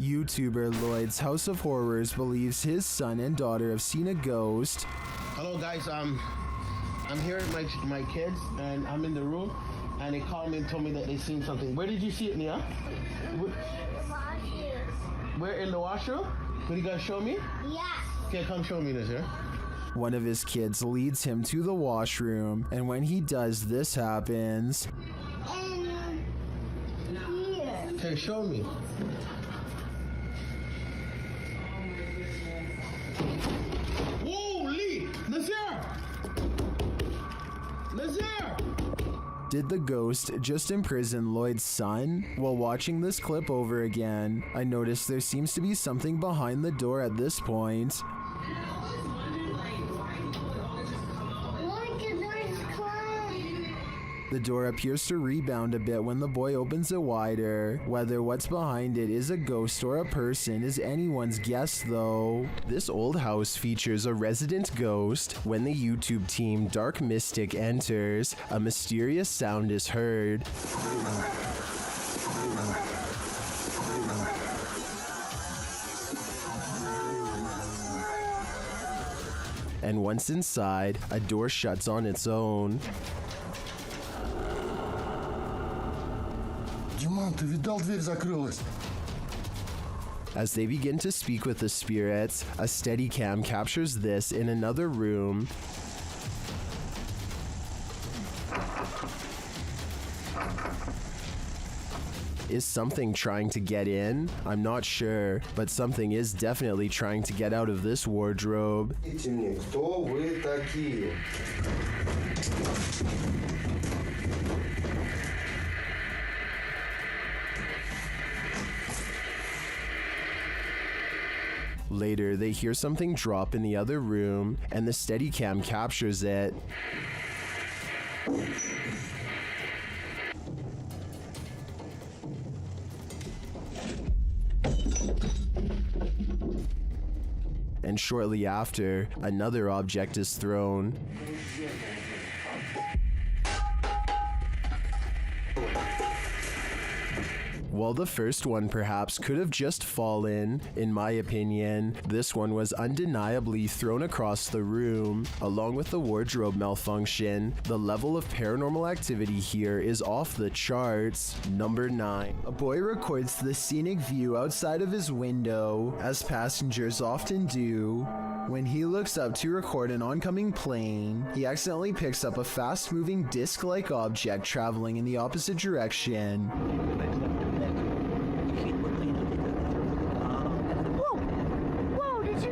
YouTuber Lloyd's House of Horrors believes his son and daughter have seen a ghost. Hello guys, I'm here with my kids and I'm in the room and they called me and told me that they seen something. Where did you see it, Nia? Where in the washroom? Could you guys show me? Yeah. Okay, come show me this here. One of his kids leads him to the washroom, and when he does, this happens. And here. Okay, show me. Holy! Nazir! Nazir! Did the ghost just imprison Lloyd's son? While watching this clip over again, I noticed there seems to be something behind the door at this point. The door appears to rebound a bit when the boy opens it wider. Whether what's behind it is a ghost or a person is anyone's guess though. This old house features a resident ghost. When the YouTube team Dark Mystic enters, a mysterious sound is heard. And once inside, a door shuts on its own. Ты видал, дверь закрылась. As they begin to speak with the spirits, a Steadicam captures this in another room. Is something trying to get in? I'm not sure, but something is definitely trying to get out of this wardrobe. Кто вы такие? Later, they hear something drop in the other room, and the Steadicam captures it. And shortly after, another object is thrown. While the first one perhaps could have just fallen, in my opinion, this one was undeniably thrown across the room. Along with the wardrobe malfunction, the level of paranormal activity here is off the charts. Number 9. A boy records the scenic view outside of his window, as passengers often do. When he looks up to record an oncoming plane, he accidentally picks up a fast-moving disc-like object traveling in the opposite direction.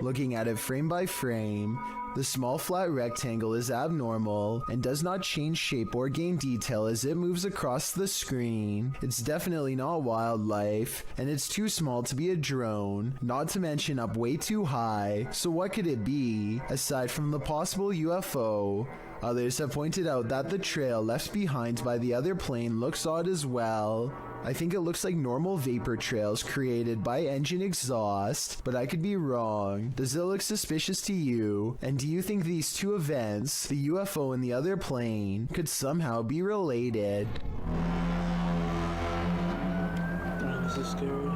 Looking at it frame by frame, the small flat rectangle is abnormal and does not change shape or gain detail as it moves across the screen. It's definitely not wildlife, and it's too small to be a drone, not to mention up way too high. So what could it be, aside from the possible UFO? Others have pointed out that the trail left behind by the other plane looks odd as well. I think it looks like normal vapor trails created by engine exhaust, but I could be wrong. Does it look suspicious to you? And do you think these two events, the UFO and the other plane, could somehow be related? This is scary.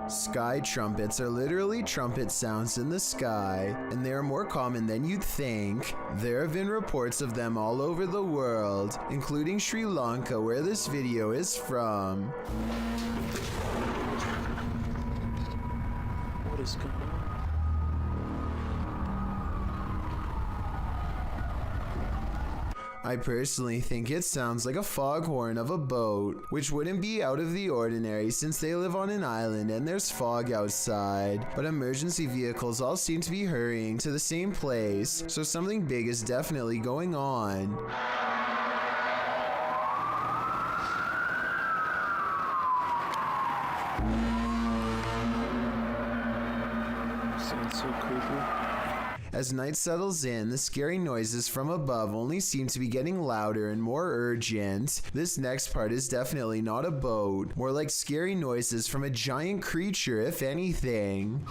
Sky trumpets are literally trumpet sounds in the sky, and they are more common than you'd think. There have been reports of them all over the world, including Sri Lanka, where this video is from. What is going on? I personally think it sounds like a foghorn of a boat, which wouldn't be out of the ordinary since they live on an island and there's fog outside. But emergency vehicles all seem to be hurrying to the same place, so something big is definitely going on. Sounds so creepy. As night settles in, the scary noises from above only seem to be getting louder and more urgent. This next part is definitely not a boat, more like scary noises from a giant creature, if anything.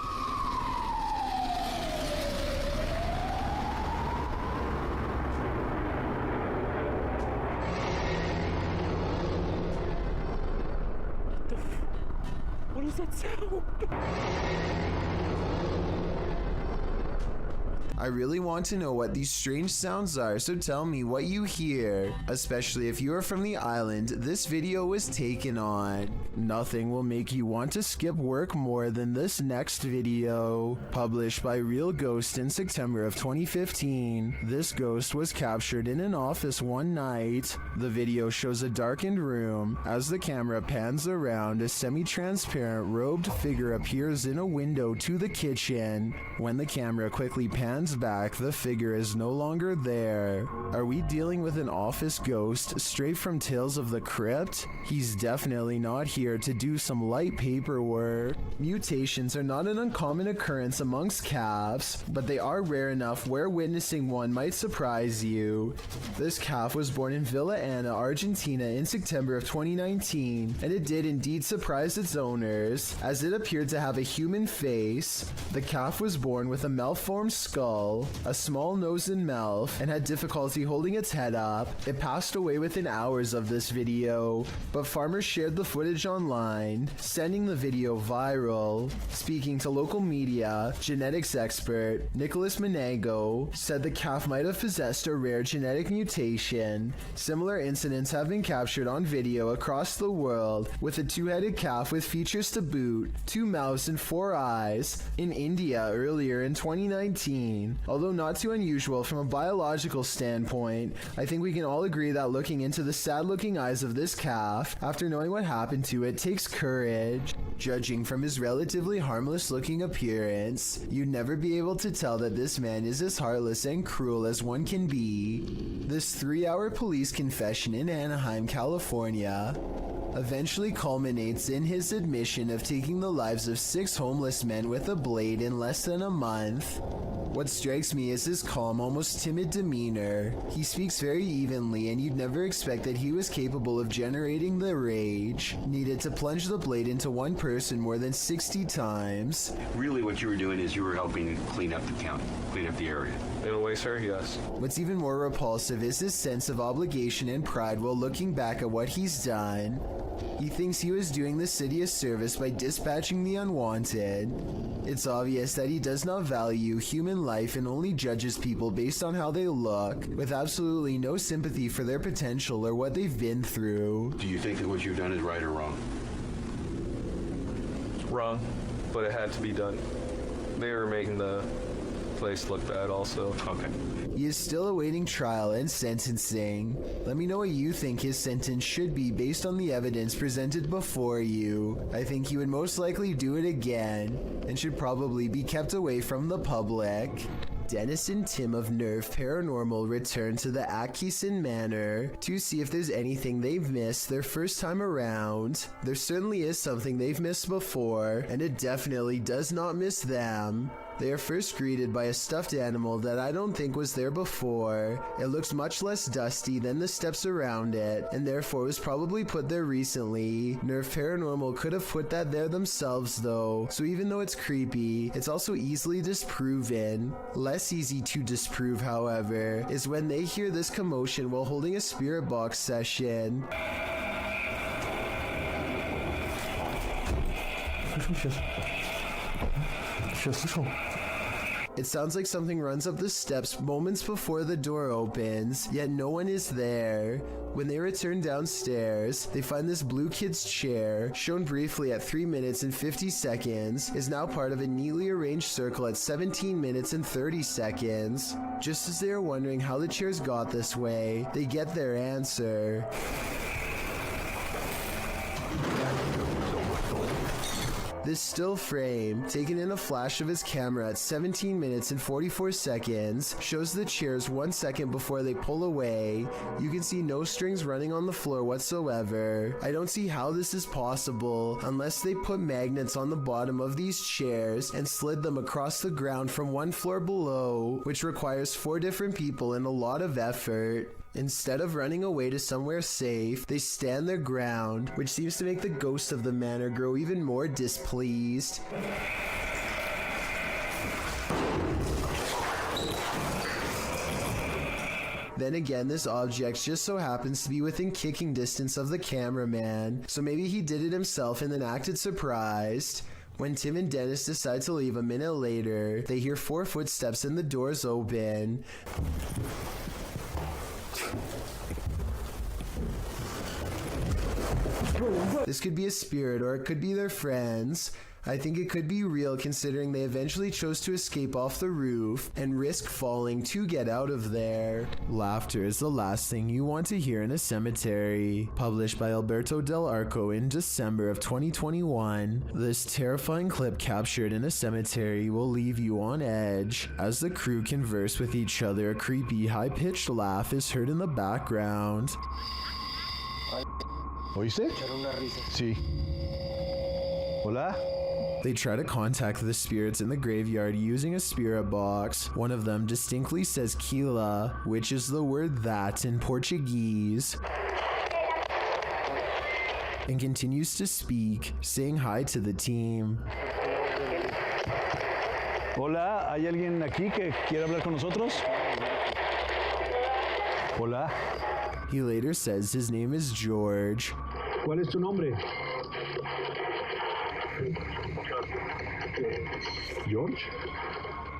What is that sound? I really want to know what these strange sounds are, so tell me what you hear. Especially if you are from the island this video was taken on. Nothing will make you want to skip work more than this next video. Published by Real Ghost in September of 2015. This ghost was captured in an office one night. The video shows a darkened room. As the camera pans around, a semi-transparent robed figure appears in a window to the kitchen. When the camera quickly pans back, the figure is no longer there. Are we dealing with an office ghost straight from Tales of the Crypt? He's definitely not here to do some light paperwork. Mutations are not an uncommon occurrence amongst calves, but they are rare enough where witnessing one might surprise you. This calf was born in Villa Ana, Argentina in September of 2019, and it did indeed surprise its owners, as it appeared to have a human face. The calf was born with a malformed skull, a small nose and mouth, and had difficulty holding its head up. It passed away within hours of this video, but farmers shared the footage online, sending the video viral. Speaking to local media, genetics expert Nicholas Menego said the calf might have possessed a rare genetic mutation. Similar incidents have been captured on video across the world, with a two-headed calf with features to boot, 2 mouths and 4 eyes, in India earlier in 2019. Although not too unusual from a biological standpoint, I think we can all agree that looking into the sad-looking eyes of this calf, after knowing what happened to it, takes courage. Judging from his relatively harmless-looking appearance, you'd never be able to tell that this man is as heartless and cruel as one can be. This 3-hour police confession in Anaheim, California, eventually culminates in his admission of taking the lives of 6 homeless men with a blade in less than a month. What strikes me is his calm, almost timid demeanor. He speaks very evenly, and you'd never expect that he was capable of generating the rage needed to plunge the blade into one person more than 60 times. Really what you were doing is you were helping clean up the county, clean up the area. In a way, sir, yes. What's even more repulsive is his sense of obligation and pride while looking back at what he's done. He thinks he was doing the city a service by dispatching the unwanted. It's obvious that he does not value human life and only judges people based on how they look, with absolutely no sympathy for their potential or what they've been through. Do you think that what you've done is right or wrong? Wrong, but it had to be done. They were making the place look bad also. Okay. He is still awaiting trial and sentencing. Let me know what you think his sentence should be based on the evidence presented before you. I think he would most likely do it again, and should probably be kept away from the public. Dennis and Tim of Nerve Paranormal return to the Atkinson Manor to see if there's anything they've missed their first time around. There certainly is something they've missed before, and it definitely does not miss them. They are first greeted by a stuffed animal that I don't think was there before. It looks much less dusty than the steps around it, and therefore was probably put there recently. Nerve Paranormal could have put that there themselves though, so even though it's creepy, it's also easily disproven. Less easy to disprove, however, is when they hear this commotion while holding a spirit box session. It sounds like something runs up the steps moments before the door opens, yet no one is there. When they return downstairs, they find this blue kid's chair, shown briefly at 3 minutes and 50 seconds, is now part of a neatly arranged circle at 17 minutes and 30 seconds. Just as they are wondering how the chairs got this way, they get their answer. This still frame, taken in a flash of his camera at 17 minutes and 44 seconds, shows the chairs 1 second before they pull away. You can see no strings running on the floor whatsoever. I don't see how this is possible unless they put magnets on the bottom of these chairs and slid them across the ground from one floor below, which requires 4 different people and a lot of effort. Instead of running away to somewhere safe, they stand their ground, which seems to make the ghost of the manor grow even more displeased. Then again, this object just so happens to be within kicking distance of the cameraman, so maybe he did it himself and then acted surprised. When Tim and Dennis decide to leave a minute later, they hear 4 footsteps and the doors open. This could be a spirit or it could be their friends. I think it could be real considering they eventually chose to escape off the roof and risk falling to get out of there. Laughter is the last thing you want to hear in a cemetery. Published by Alberto Del Arco in December of 2021, this terrifying clip captured in a cemetery will leave you on edge. As the crew converse with each other, a creepy, high-pitched laugh is heard in the background. ¿Oíste? Sí. Hola? They try to contact the spirits in the graveyard using a spirit box. One of them distinctly says Kila, which is the word that in Portuguese, and continues to speak, saying hi to the team. Hola, ¿hay alguien aquí que quiere hablar con nosotros? Hola. He later says his name is George. ¿Cuál es tu nombre? George?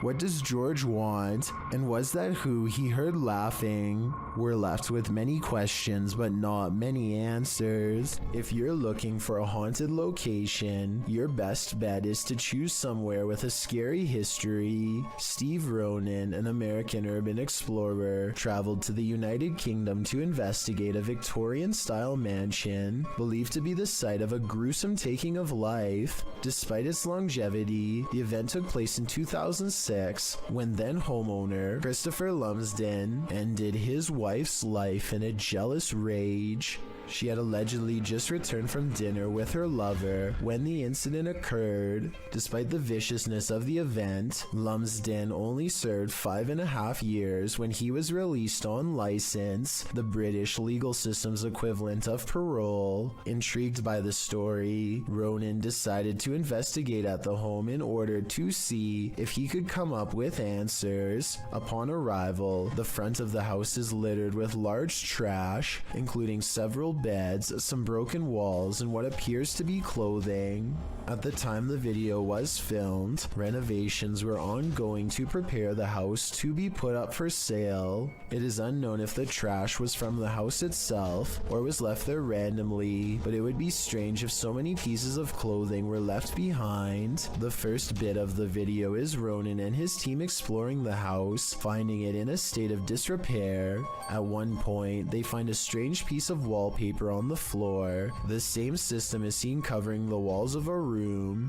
What does George want? And was that who he heard laughing? We're left with many questions, but not many answers. If you're looking for a haunted location, your best bet is to choose somewhere with a scary history. Steve Ronan, an American urban explorer, traveled to the United Kingdom to investigate a Victorian-style mansion believed to be the site of a gruesome taking of life. Despite its longevity, the event took place in 2006 when then homeowner Christopher Lumsden ended his wife's life in a jealous rage. She had allegedly just returned from dinner with her lover when the incident occurred. Despite the viciousness of the event, Lumsden only served 5.5 years when he was released on license, the British legal system's equivalent of parole. Intrigued by the story, Ronan decided to investigate at the home in order to see if he could come up with answers. Upon arrival, the front of the house is littered with large trash, including several beds, some broken walls, and what appears to be clothing. At the time the video was filmed, renovations were ongoing to prepare the house to be put up for sale. It is unknown if the trash was from the house itself or was left there randomly, but it would be strange if so many pieces of clothing were left behind. The first bit of the video is Ronan and his team exploring the house, finding it in a state of disrepair. At one point, they find a strange piece of wallpaper on the floor. The same system is seen covering the walls of a room.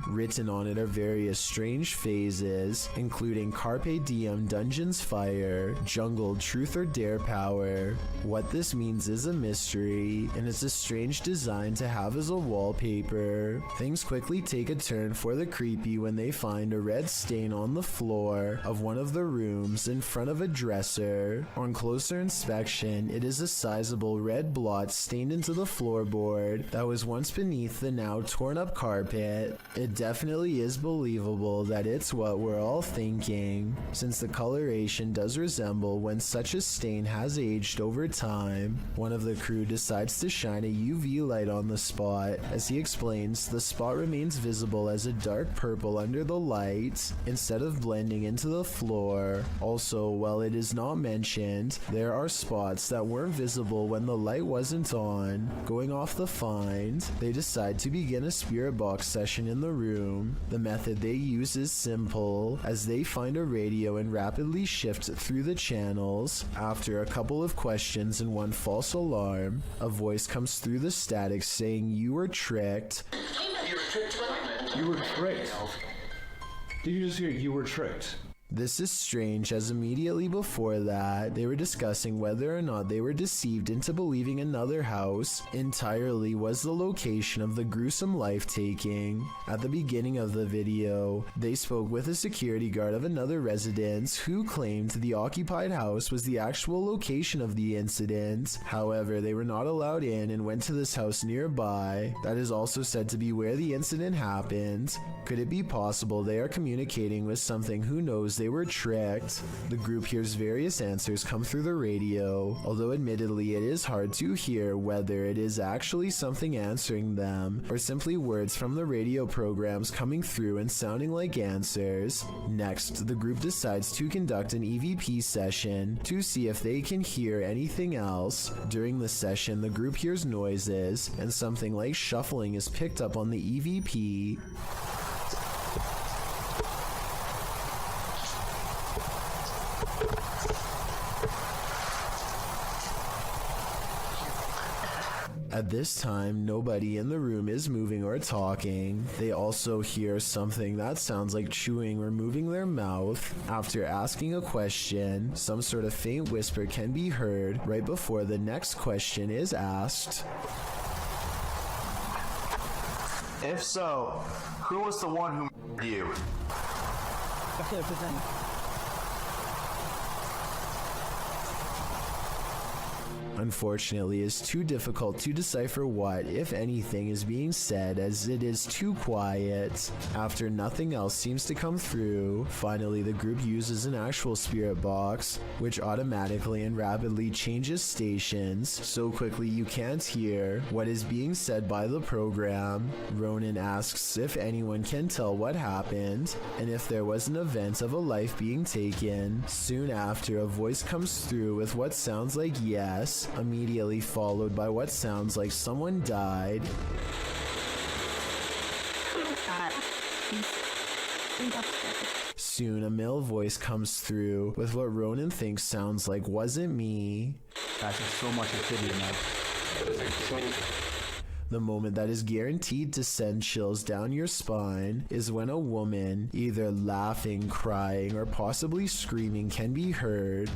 Written on it are various strange phases, including Carpe Diem Dungeons Fire, Jungle Truth or Dare Power. What this means is a mystery, and it's a strange design to have as a wallpaper. Things quickly take a turn for the creepy when they find a red stain on the floor of one of the rooms in front of a dresser. On closer inspection, it is a sizable red blot stained into the floorboard that was once beneath the now torn up carpet. It definitely is believable that it's what we're all thinking, since the coloration does resemble when such a stain has aged over time. One of the crew decides to shine a UV light on the spot. As he explains, the spot remains visible as a dark purple under the light, instead of blending into the floor. Also, while it is not mentioned, there are spots that weren't visible when the light wasn't on. Going off the find, they decide to begin a spirit box session in the room. The method they use is simple, as they find a radio and rapidly shift through the channels. After a couple of questions and one false alarm, a voice comes through the static saying, "You were tricked." You were tricked. Did you just hear you were tricked? This is strange, as immediately before that, they were discussing whether or not they were deceived into believing another house entirely was the location of the gruesome life-taking. At the beginning of the video, they spoke with a security guard of another residence who claimed the occupied house was the actual location of the incident. However, they were not allowed in and went to this house nearby that is also said to be where the incident happened. Could it be possible they are communicating with something who knows they were tricked. The group hears various answers come through the radio, although admittedly it is hard to hear whether it is actually something answering them or simply words from the radio programs coming through and sounding like answers. Next, the group decides to conduct an EVP session to see if they can hear anything else. During the session, the group hears noises, and something like shuffling is picked up on the EVP. At this time, nobody in the room is moving or talking. They also hear something that sounds like chewing or moving their mouth. After asking a question, some sort of faint whisper can be heard right before the next question is asked. If so, who was the one who murdered you? Unfortunately, it's too difficult to decipher what, if anything, is being said as it is too quiet. After nothing else seems to come through, finally the group uses an actual spirit box, which automatically and rapidly changes stations so quickly you can't hear what is being said by the program. Ronan asks if anyone can tell what happened and if there was an event of a life being taken. Soon after, a voice comes through with what sounds like yes, immediately followed by what sounds like someone died. Soon a male voice comes through with what Ronan thinks sounds like "wasn't me." That's so much activity now. The moment that is guaranteed to send chills down your spine is when a woman, either laughing, crying, or possibly screaming, can be heard.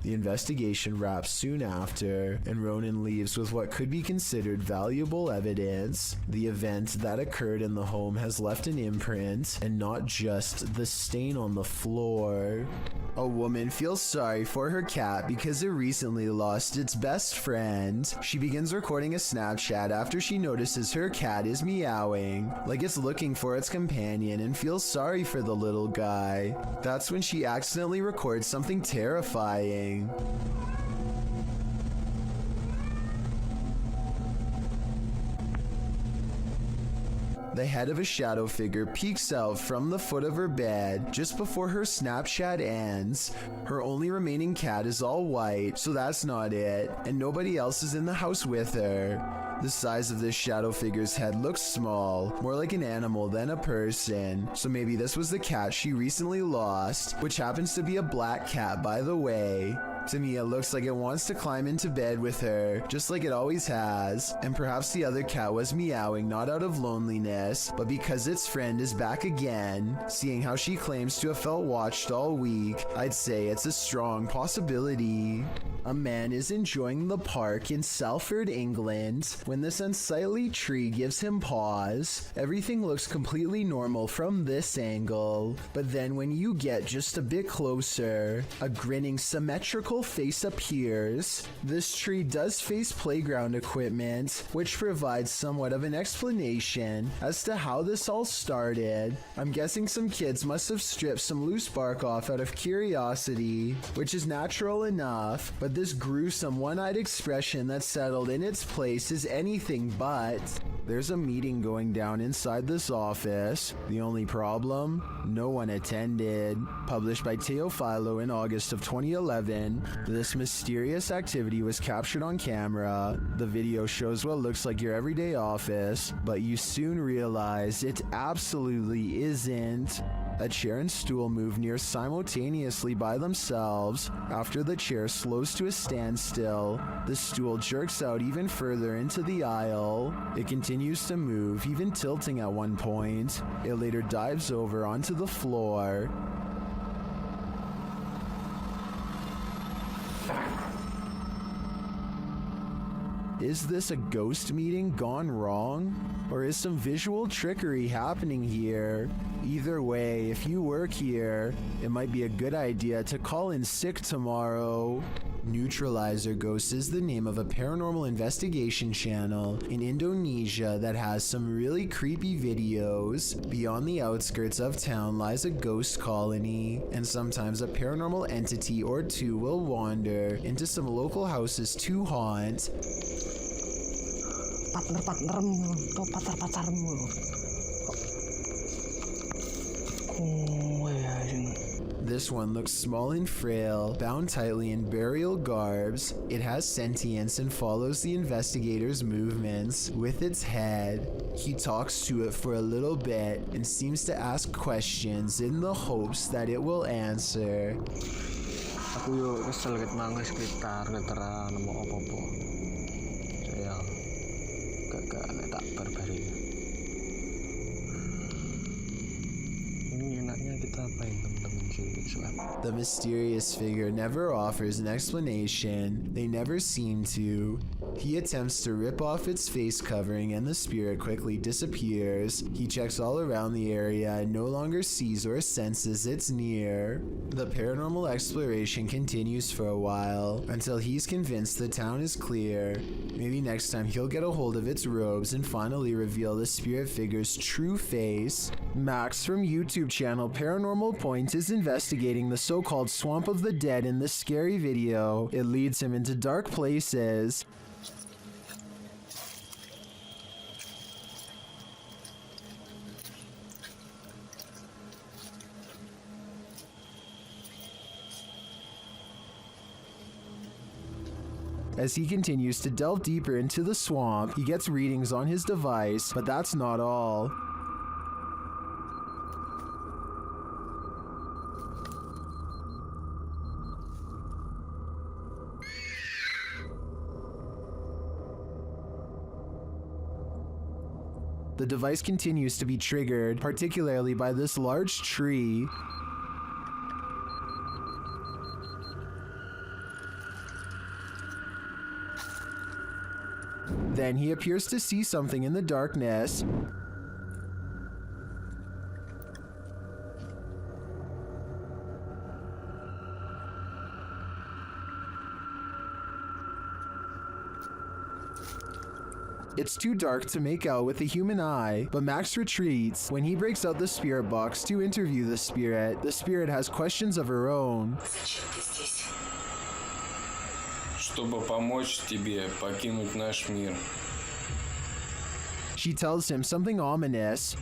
The investigation wraps soon after, and Ronan leaves with what could be considered valuable evidence. The event that occurred in the home has left an imprint, and not just the stain on the floor. A woman feels sorry for her cat because it recently lost its best friend. She begins recording a Snapchat after she notices her cat is meowing, like it's looking for its companion, and feels sorry for the little guy. That's when she accidentally records something terrifying. The head of a shadow figure peeks out from the foot of her bed just before her Snapchat ends. Her only remaining cat is all white, so that's not it, and nobody else is in the house with her. The size of this shadow figure's head looks small, more like an animal than a person, so maybe this was the cat she recently lost, which happens to be a black cat, by the way. To me, it looks like it wants to climb into bed with her, just like it always has, and perhaps the other cat was meowing not out of loneliness, but because its friend is back again. Seeing how she claims to have felt watched all week, I'd say it's a strong possibility. A man is enjoying the park in Salford, England, when this unsightly tree gives him pause. Everything looks completely normal from this angle, but then when you get just a bit closer, a grinning symmetrical face appears. This tree does face playground equipment, which provides somewhat of an explanation as to how this all started. I'm guessing some kids must have stripped some loose bark off out of curiosity, which is natural enough, but this gruesome one-eyed expression that settled in its place is anything but. There's a meeting going down inside this office. The only problem? No one attended. Published by Teofilo in August of 2011, this mysterious activity was captured on camera. The video shows what looks like your everyday office, but you soon realize it absolutely isn't. A chair and stool move near simultaneously by themselves. After the chair slows to a standstill, the stool jerks out even further into the aisle. It continues to move, even tilting at one point. It later dives over onto the floor. Is this a ghost meeting gone wrong? Or is some visual trickery happening here? Either way, if you work here, it might be a good idea to call in sick tomorrow. Neutralizer Ghost is the name of a paranormal investigation channel in Indonesia that has some really creepy videos. Beyond the outskirts of town lies a ghost colony, and sometimes a paranormal entity or two will wander into some local houses to haunt. Partner-partnermu, atau pacar-pacarmu. Oh ya, This one looks small and frail, bound tightly in burial garbs. It has sentience and follows the investigator's movements with its head. He talks to it for a little bit and seems to ask questions in the hopes that it will answer. Aku yo kesel ket mangga sekitar ketera nemu apa-apa. Saya gak nek tak barbari. Ini enaknya kita apain teman-teman sini Islam. The mysterious figure never offers an explanation. They never seem to. He attempts to rip off its face covering and the spirit quickly disappears. He checks all around the area and no longer sees or senses it's near. The paranormal exploration continues for a while until he's convinced the town is clear. Maybe next time he'll get a hold of its robes and finally reveal the spirit figure's true face. Max from YouTube channel Paranormal Point is investigating the so-called Swamp of the Dead in this scary video. It leads him into dark places. As he continues to delve deeper into the swamp, he gets readings on his device, but that's not all. The device continues to be triggered, particularly by this large tree. Then he appears to see something in the darkness. It's too dark to make out with the human eye, but Max retreats. When he breaks out the spirit box to interview the spirit has questions of her own. Чтобы помочь тебе покинуть наш мир. She tells him something ominous.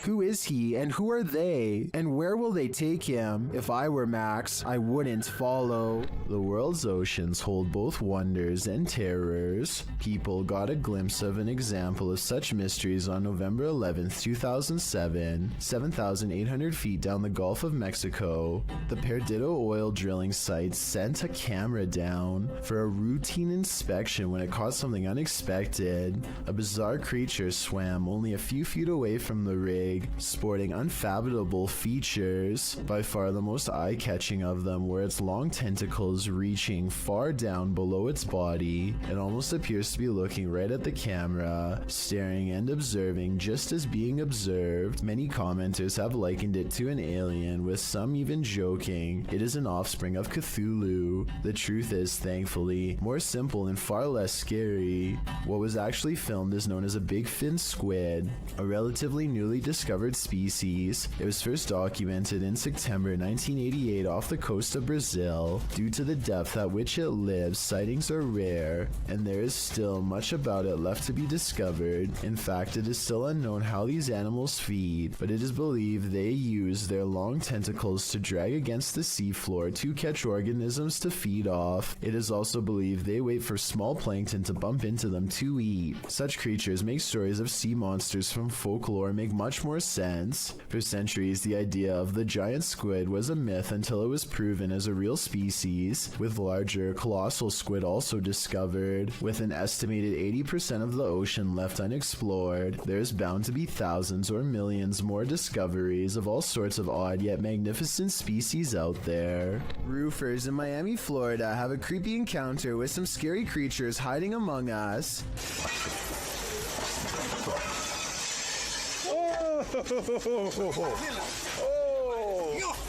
Who is he and who are they? And where will they take him? If I were Max, I wouldn't follow. The world's oceans hold both wonders and terrors. People got a glimpse of an example of such mysteries on November 11th, 2007, 7,800 feet down the Gulf of Mexico. The Perdido oil drilling site sent a camera down for a routine inspection when it caught something unexpected. A bizarre creature swam only a few feet away from the rig, sporting unfathomable features. By far the most eye-catching of them were its long tentacles reaching far down below its body. It almost appears to be looking right at the camera, staring and observing just as being observed. Many commenters have likened it to an alien, with some even joking it is an offspring of Cthulhu. The truth is, thankfully, more simple and far less scary. What was actually filmed is known as a big fin squid, a relatively newly discovered species. It was first documented in September 1988 off the coast of Brazil. Due to the depth at which it lives, sightings are rare, and there is still much about it left to be discovered. In fact, it is still unknown how these animals feed, but it is believed they use their long tentacles to drag against the seafloor to catch organisms to feed off. It is also believed they wait for small plankton to bump into them to eat. Such creatures make stories of sea monsters from folklore make much more sense. For centuries, the idea of the giant squid was a myth until it was proven as a real species, with larger, colossal squid also discovered. With an estimated 80% of the ocean left unexplored, there's bound to be thousands or millions more discoveries of all sorts of odd yet magnificent species out there. Roofers in Miami, Florida have a creepy encounter with some scary creatures hiding among us.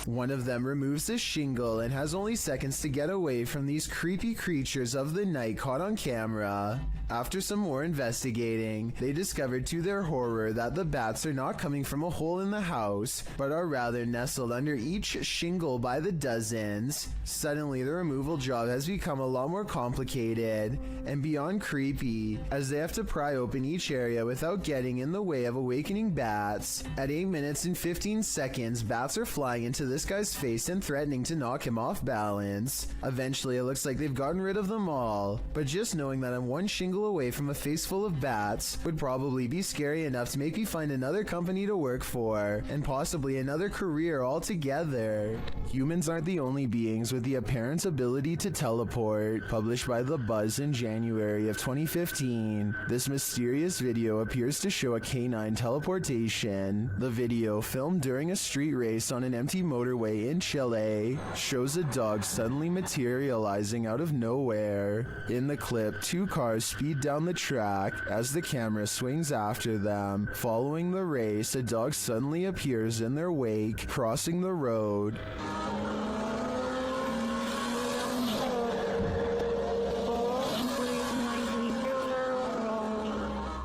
One of them removes the shingle and has only seconds to get away from these creepy creatures of the night caught on camera. After some more investigating, they discovered to their horror that the bats are not coming from a hole in the house, but are rather nestled under each shingle by the dozens. Suddenly, the removal job has become a lot more complicated and beyond creepy, as they have to pry open each area without getting in the way of awakening bats. At 8 minutes and 15 seconds, bats are flying into this guy's face and threatening to knock him off balance. Eventually, it looks like they've gotten rid of them all, but just knowing that I'm one shingle away from a face full of bats would probably be scary enough to make me find another company to work for, and possibly another career altogether. Humans aren't the only beings with the apparent ability to teleport. Published by The Buzz in January of 2015, this mysterious video appears to show a canine teleportation. The video, filmed during a street race on an empty motorway in Chile, shows a dog suddenly materializing out of nowhere. In the clip, two cars speed down the track. As the camera swings after them, following the race, a dog suddenly appears in their wake, crossing the road.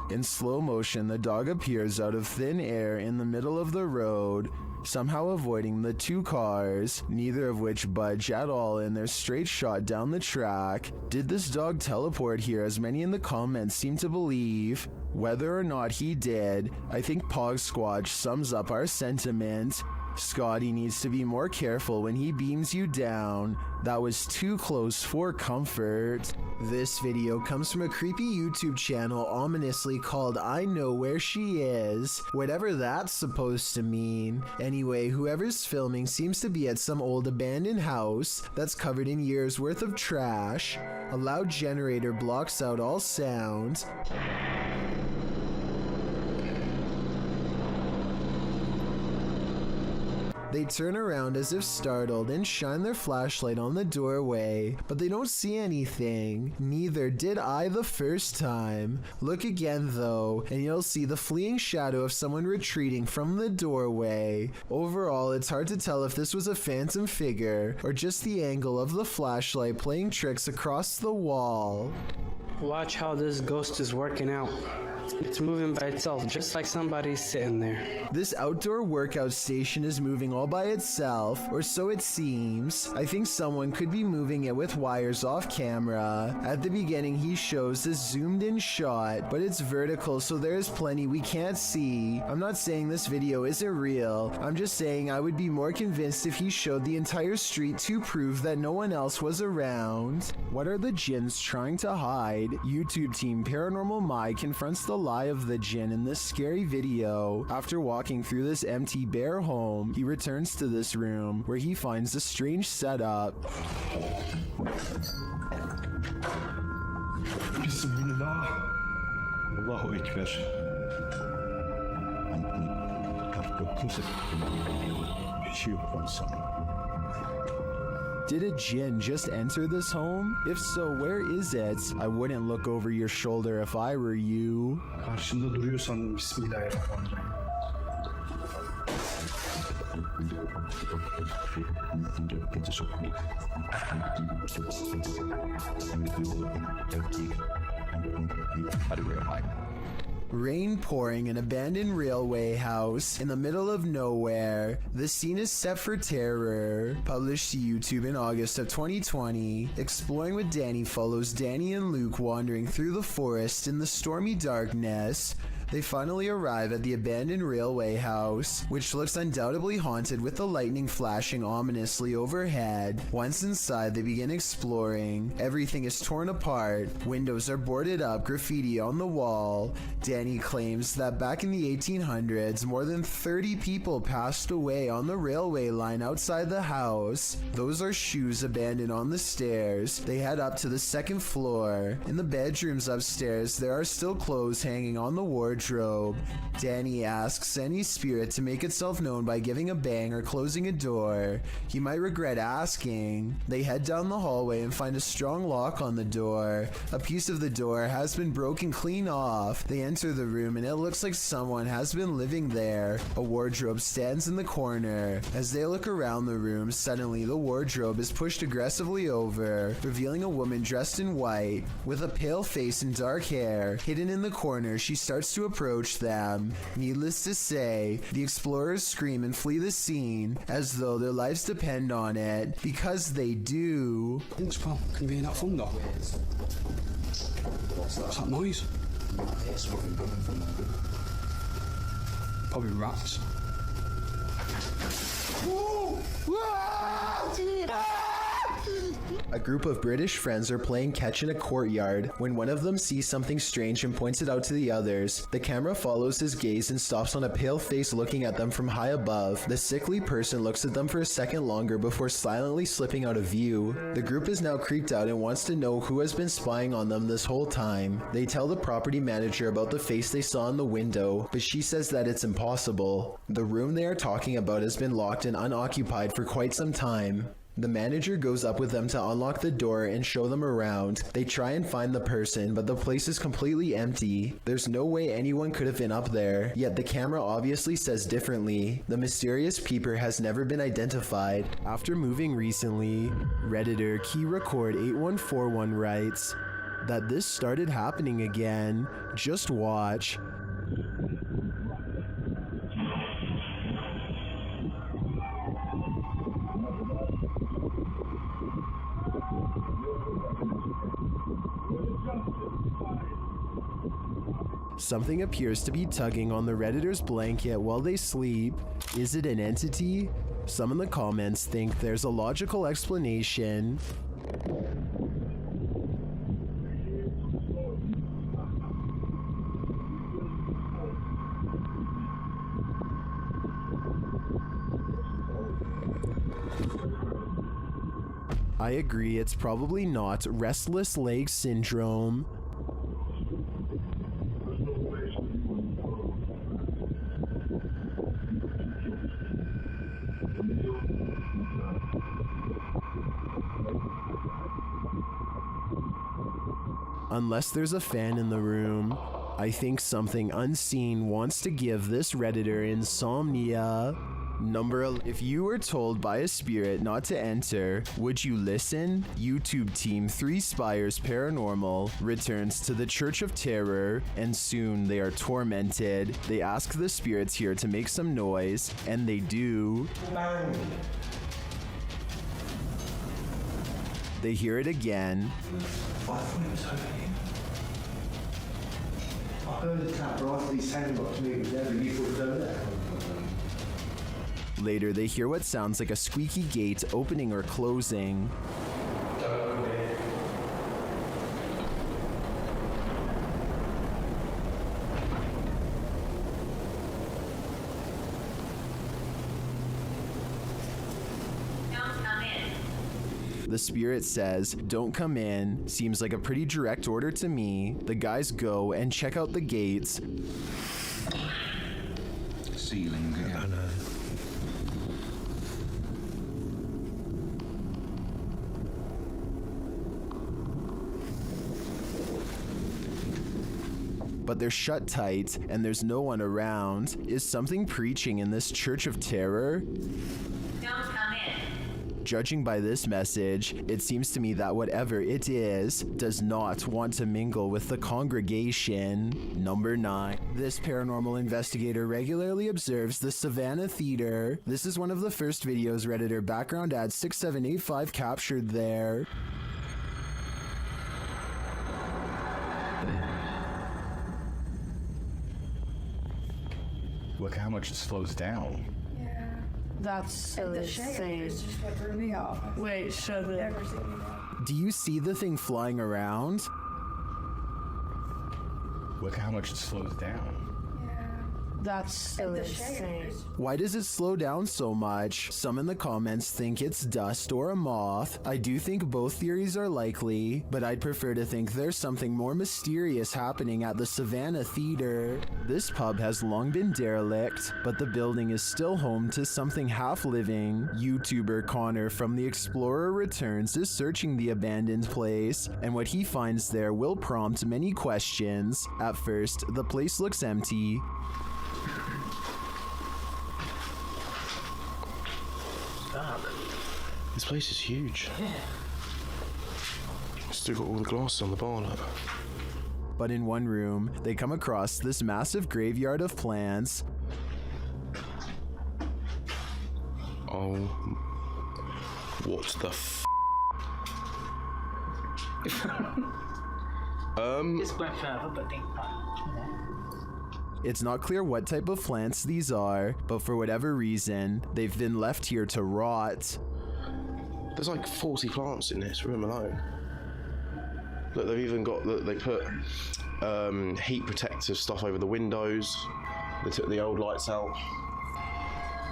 In slow motion, the dog appears out of thin air in the middle of the road, somehow avoiding the two cars, neither of which budge at all in their straight shot down the track. Did this dog teleport here, as many in the comments seem to believe? Whether or not he did, I think Pog Squatch sums up our sentiment. Scotty needs to be more careful when he beams you down. That was too close for comfort. This video comes from a creepy YouTube channel ominously called I Know Where She Is, whatever that's supposed to mean. Anyway, whoever's filming seems to be at some old abandoned house that's covered in years worth of trash. A loud generator blocks out all sound. They turn around as if startled and shine their flashlight on the doorway, but they don't see anything. Neither did I the first time. Look again though, and you'll see the fleeing shadow of someone retreating from the doorway. Overall, it's hard to tell if this was a phantom figure or just the angle of the flashlight playing tricks across the wall. Watch how this ghost is working out. It's moving by itself, just like somebody's sitting there. This outdoor workout station is moving all by itself, or so it seems. I think someone could be moving it with wires off camera. At the beginning, he shows this zoomed in shot, but it's vertical, so there's plenty we can't see. I'm not saying this video isn't real. I'm just saying I would be more convinced if he showed the entire street to prove that no one else was around. What are the jinns trying to hide? YouTube team Paranormal Mai confronts the lie of the jinn in this scary video. After walking through this empty bare home, he returns to this room where he finds a strange setup. Bismillah. Allahu Ekber. Did a jinn just enter this home? If so, where is it? I wouldn't look over your shoulder if I were you. Karşında duruyorsan Bismillahirrahmanirrahim. Rain pouring in an abandoned railway house in the middle of nowhere. The scene is set for terror. Published to YouTube in August of 2020. Exploring with Danny follows Danny and Luke wandering through the forest in the stormy darkness. They finally arrive at the abandoned railway house, which looks undoubtedly haunted with the lightning flashing ominously overhead. Once inside, they begin exploring. Everything is torn apart. Windows are boarded up, graffiti on the wall. Danny claims that back in the 1800s, more than 30 people passed away on the railway line outside the house. Those are shoes abandoned on the stairs. They head up to the second floor. In the bedrooms upstairs, there are still clothes hanging on the wardrobe. wardrobe. Danny asks any spirit to make itself known by giving a bang or closing a door. He might regret asking. They head down the hallway and find a strong lock on the door. A piece of the door has been broken clean off. They enter the room and it looks like someone has been living there. A wardrobe stands in the corner. As they look around the room, suddenly the wardrobe is pushed aggressively over, revealing a woman dressed in white with a pale face and dark hair. Hidden in the corner, she starts to approach them. Needless to say, the explorers scream and flee the scene as though their lives depend on it, because they do. Thanks, pal. Can you be in that phone door? What's that noise? Probably rats. A group of British friends are playing catch in a courtyard when one of them sees something strange and points it out to the others. The camera follows his gaze and stops on a pale face looking at them from high above. The sickly person looks at them for a second longer before silently slipping out of view. The group is now creeped out and wants to know who has been spying on them this whole time. They tell the property manager about the face they saw in the window, but she says that it's impossible. The room they are talking about has been locked and unoccupied for quite some time. The manager goes up with them to unlock the door and show them around. They try and find the person, but the place is completely empty. There's no way anyone could have been up there, yet the camera obviously says differently. The mysterious peeper has never been identified. After moving recently, Redditor KeyRecord8141 writes that this started happening again. Just watch. Something appears to be tugging on the Redditor's blanket while they sleep. Is it an entity? Some in the comments think there's a logical explanation. I agree, it's probably not restless leg syndrome. Unless there's a fan in the room, I think something unseen wants to give this Redditor insomnia. If you were told by a spirit not to enter, would you listen? YouTube team 3 Spires Paranormal returns to the Church of Terror, and soon they are tormented. They ask the spirits here to make some noise, and they do. Bang. They hear it again. I heard the tap right after these sandbox moving there, and you thought it was over there. Later, they hear what sounds like a squeaky gate opening or closing. The spirit says, "Don't come in." Seems like a pretty direct order to me. The guys go and check out the gates. Ceiling again. But they're shut tight and there's no one around. Is something preaching in this Church of Terror? Don't come in. Judging by this message, it seems to me that whatever it is does not want to mingle with the congregation. Number 9. This paranormal investigator regularly observes the Savannah Theater. This is one of the first videos Redditor background ad 6785 captured there. Look how much it slows down. Yeah. That's so insane. Wait, so Do you see the thing flying around? Look how much it slows down. That's insane. Why does it slow down so much? Some in the comments think it's dust or a moth. I do think both theories are likely, but I'd prefer to think there's something more mysterious happening at the Savannah Theater. This pub has long been derelict, but the building is still home to something half-living. YouTuber Connor from The Explorer Returns is searching the abandoned place, and what he finds there will prompt many questions. At first, the place looks empty. This place is huge. Still got all the glasses on the bar. But in one room, they come across this massive graveyard of plants. Oh, what the f? It's not clear what type of plants these are, but for whatever reason, they've been left here to rot. There's like 40 plants in this room alone. Look, they've even got, they put heat protective stuff over the windows. They took the old lights out.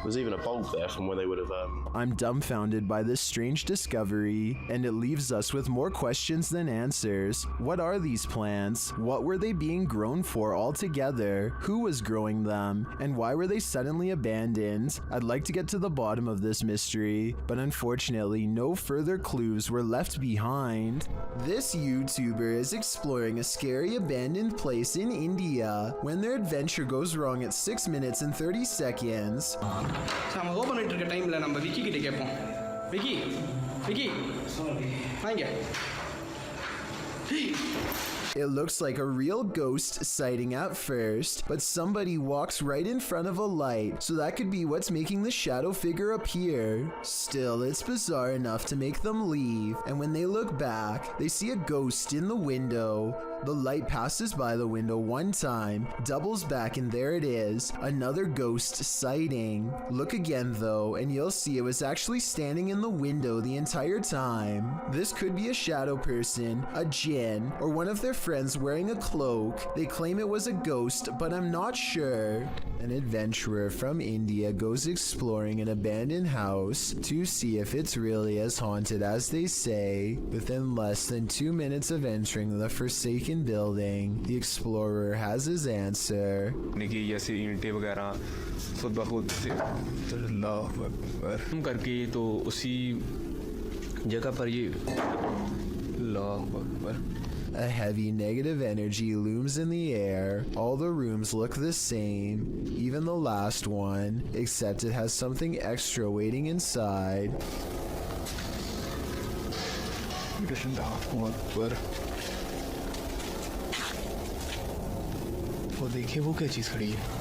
There's even a bulb there from where they would have... I'm dumbfounded by this strange discovery, and it leaves us with more questions than answers. What are these plants? What were they being grown for altogether? Who was growing them? And why were they suddenly abandoned? I'd like to get to the bottom of this mystery, but unfortunately no further clues were left behind. This YouTuber is exploring a scary abandoned place in India when their adventure goes wrong at 6 minutes and 30 seconds. நம்ம open பண்ணிட்டு இருக்க டைம்ல நம்ம விக்கி கிட்ட கேட்போம். விக்கி வாங்க. It looks like a real ghost sighting at first, but somebody walks right in front of a light, so that could be what's making the shadow figure appear. Still, it's bizarre enough to make them leave, and when they look back, they see a ghost in the window. The light passes by the window one time, doubles back, and there it is, another ghost sighting. Look again though, and you'll see it was actually standing in the window the entire time. This could be a shadow person, a djinn, or one of their friends wearing a cloak. They claim it was a ghost, but I'm not sure. An adventurer from India goes exploring an abandoned house to see if it's really as haunted as they say. Within less than 2 minutes of entering the forsaken building, the explorer has his answer. करके तो उसी जगह पर ये A heavy negative energy looms in the air. All the rooms look the same, even the last one, except it has something extra waiting inside. वो देखिए वो क्या चीज़ खड़ी है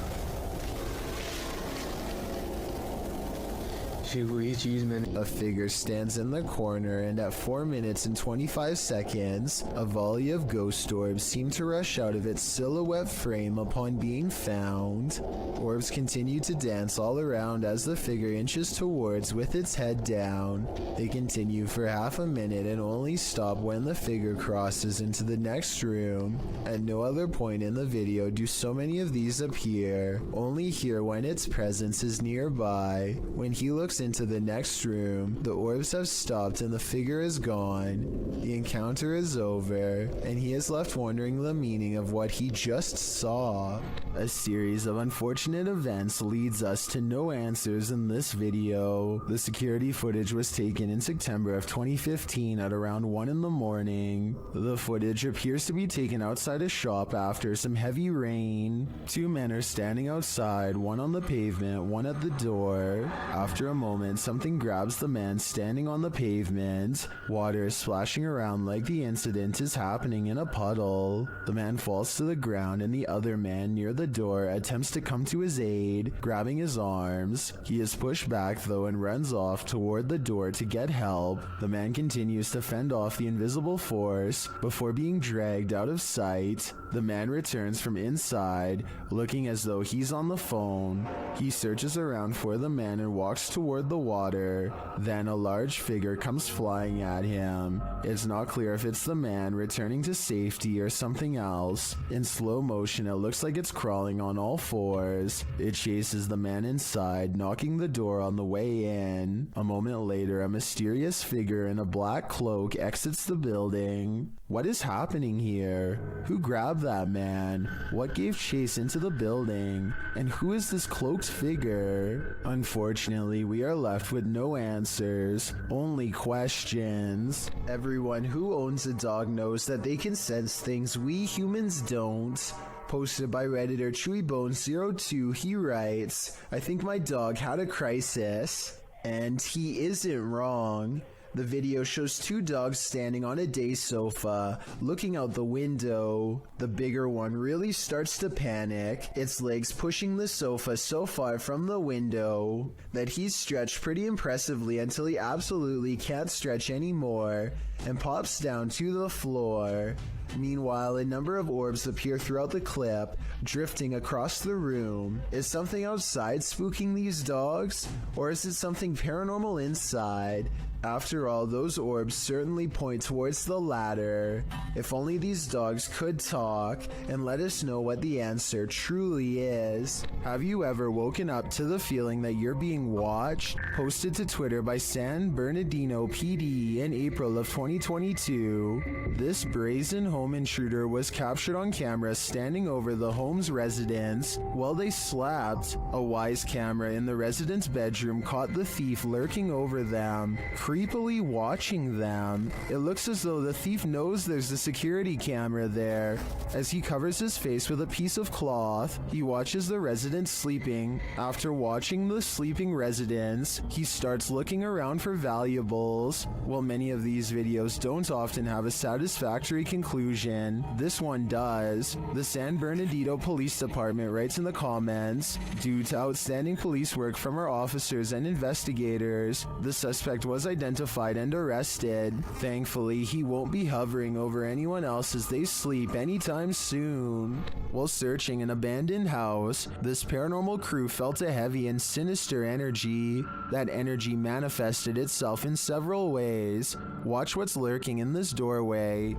A figure stands in the corner, and at 4 minutes and 25 seconds, a volley of ghost orbs seem to rush out of its silhouette frame upon being found. Orbs continue to dance all around as the figure inches towards with its head down. They continue for half a minute and only stop when the figure crosses into the next room. At no other point in the video do so many of these appear, only here when its presence is nearby. When he looks into the next room, the orbs have stopped and the figure is gone. The encounter is over, and he is left wondering the meaning of what he just saw. A series of unfortunate events leads us to no answers in this video. The security footage was taken in September of 2015 at around 1 in the morning. The footage appears to be taken outside a shop after some heavy rain. 2 men are standing outside, one on the pavement, one at the door. After a moment, something grabs the man standing on the pavement. Water is splashing around like the incident is happening in a puddle. The man falls to the ground and the other man near the door attempts to come to his aid, grabbing his arms. He is pushed back though and runs off toward the door to get help. The man continues to fend off the invisible force before being dragged out of sight. The man returns from inside, looking as though he's on the phone. He searches around for the man and walks toward toward the water. Then a large figure comes flying at him. It's not clear if it's the man returning to safety or something else. In slow motion, it looks like it's crawling on all fours. It chases the man inside, knocking the door on the way in. A moment later, a mysterious figure in a black cloak exits the building. What is happening here? Who grabbed that man? What gave chase into the building? And who is this cloaked figure? Unfortunately, we are left with no answers, only questions. Everyone who owns a dog knows that they can sense things we humans don't. Posted by Redditor ChewyBones02, he writes, "I think my dog had a crisis." And he isn't wrong. The video shows two dogs standing on a day sofa, looking out the window. The bigger one really starts to panic, its legs pushing the sofa so far from the window that he's stretched pretty impressively until he absolutely can't stretch anymore and pops down to the floor. Meanwhile, a number of orbs appear throughout the clip, drifting across the room. Is something outside spooking these dogs? Or is it something paranormal inside? After all, those orbs certainly point towards the latter. If only these dogs could talk and let us know what the answer truly is. Have you ever woken up to the feeling that you're being watched? Posted to Twitter by San Bernardino PD in April of 2022. This brazen home intruder was captured on camera standing over the home's residents while they slept. A wise camera in the resident's bedroom caught the thief lurking over them, creepily watching them. It looks as though the thief knows there's a security camera there. As he covers his face with a piece of cloth, he watches the residents sleeping. After watching the sleeping residents, he starts looking around for valuables. While many of these videos don't often have a satisfactory conclusion, this one does. The San Bernardino Police Department writes in the comments, "Due to outstanding police work from our officers and investigators, the suspect was identified and arrested. Thankfully, he won't be hovering over anyone else as they sleep anytime soon." While searching an abandoned house, this paranormal crew felt a heavy and sinister energy. That energy manifested itself in several ways. Watch what's lurking in this doorway.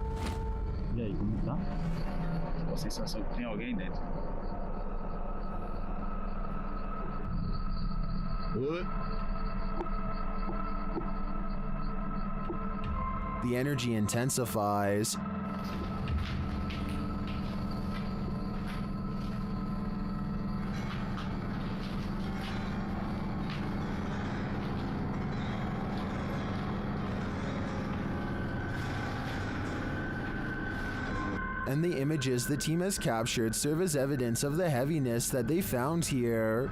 E aí, como tá? A sensação que tem alguém dentro. The energy intensifies. And the images the team has captured serve as evidence of the heaviness that they found here.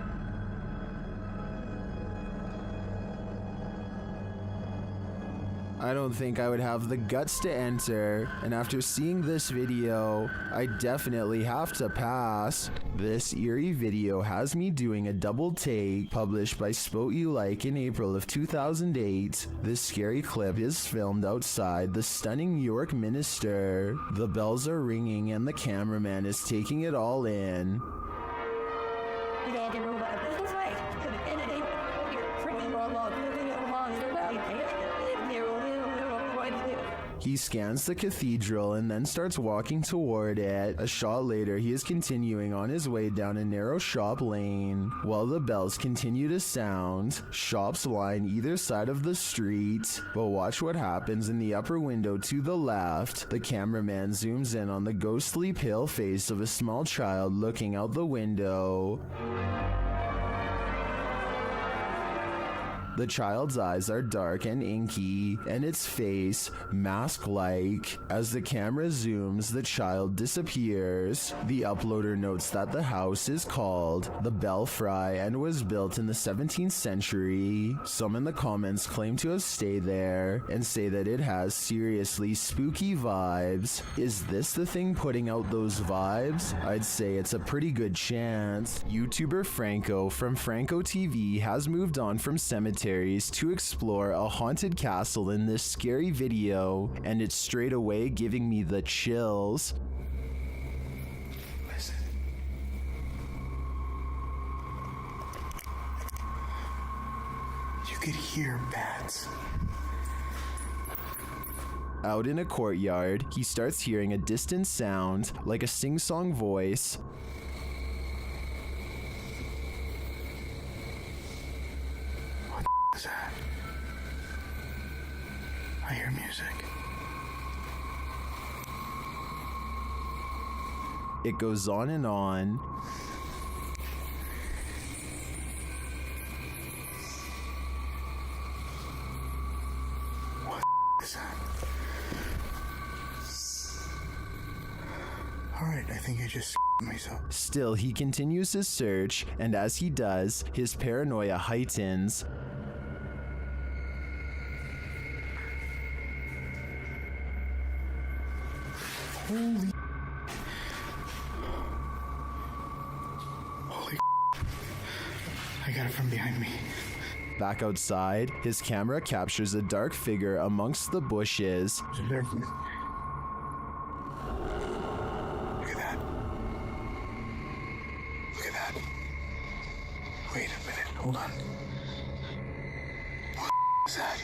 I don't think I would have the guts to enter, and after seeing this video, I definitely have to pass. This eerie video has me doing a double take, published by Spot You Like in April of 2008. This scary clip is filmed outside the stunning New York Minster. The bells are ringing and the cameraman is taking it all in. He scans the cathedral and then starts walking toward it. A shot later, he is continuing on his way down a narrow shop lane. While the bells continue to sound, shops line either side of the street. But watch what happens in the upper window to the left. The cameraman zooms in on the ghostly pale face of a small child looking out the window. The child's eyes are dark and inky, and its face mask-like. As the camera zooms, the child disappears. The uploader notes that the house is called the Belfry and was built in the 17th century. Some in the comments claim to have stayed there and say that it has seriously spooky vibes. Is this the thing putting out those vibes? I'd say it's a pretty good chance. YouTuber Franco from Franco TV has moved on from cemeteries to explore a haunted castle in this scary video, and it's straight away giving me the chills. Listen. could hear bats. Out in a courtyard, he starts hearing a distant sound, like a sing-song voice. What is that? I hear music. It goes on and on. What is that? Alright, I think I just myself. Still, he continues his search, and as he does, his paranoia heightens. Holy I got it from behind me. Back outside, his camera captures a dark figure amongst the bushes. Look at that. Look at that. Wait a minute, hold on. What is that?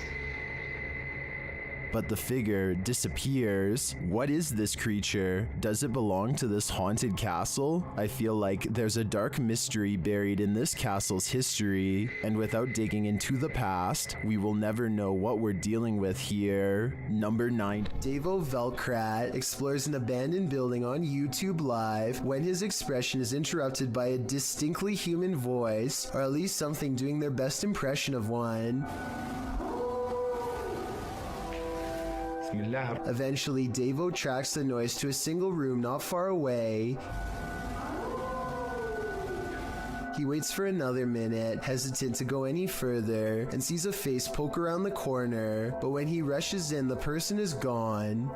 But the figure disappears. What is this creature? Does it belong to this haunted castle? I feel like there's a dark mystery buried in this castle's history, and without digging into the past, we will never know what we're dealing with here. Number 9. Davo Velkrat explores an abandoned building on YouTube Live when his expression is interrupted by a distinctly human voice, or at least something doing their best impression of one. Eventually, Davo tracks the noise to a single room not far away. He waits for another minute, hesitant to go any further, and sees a face poke around the corner, but when he rushes in, the person is gone.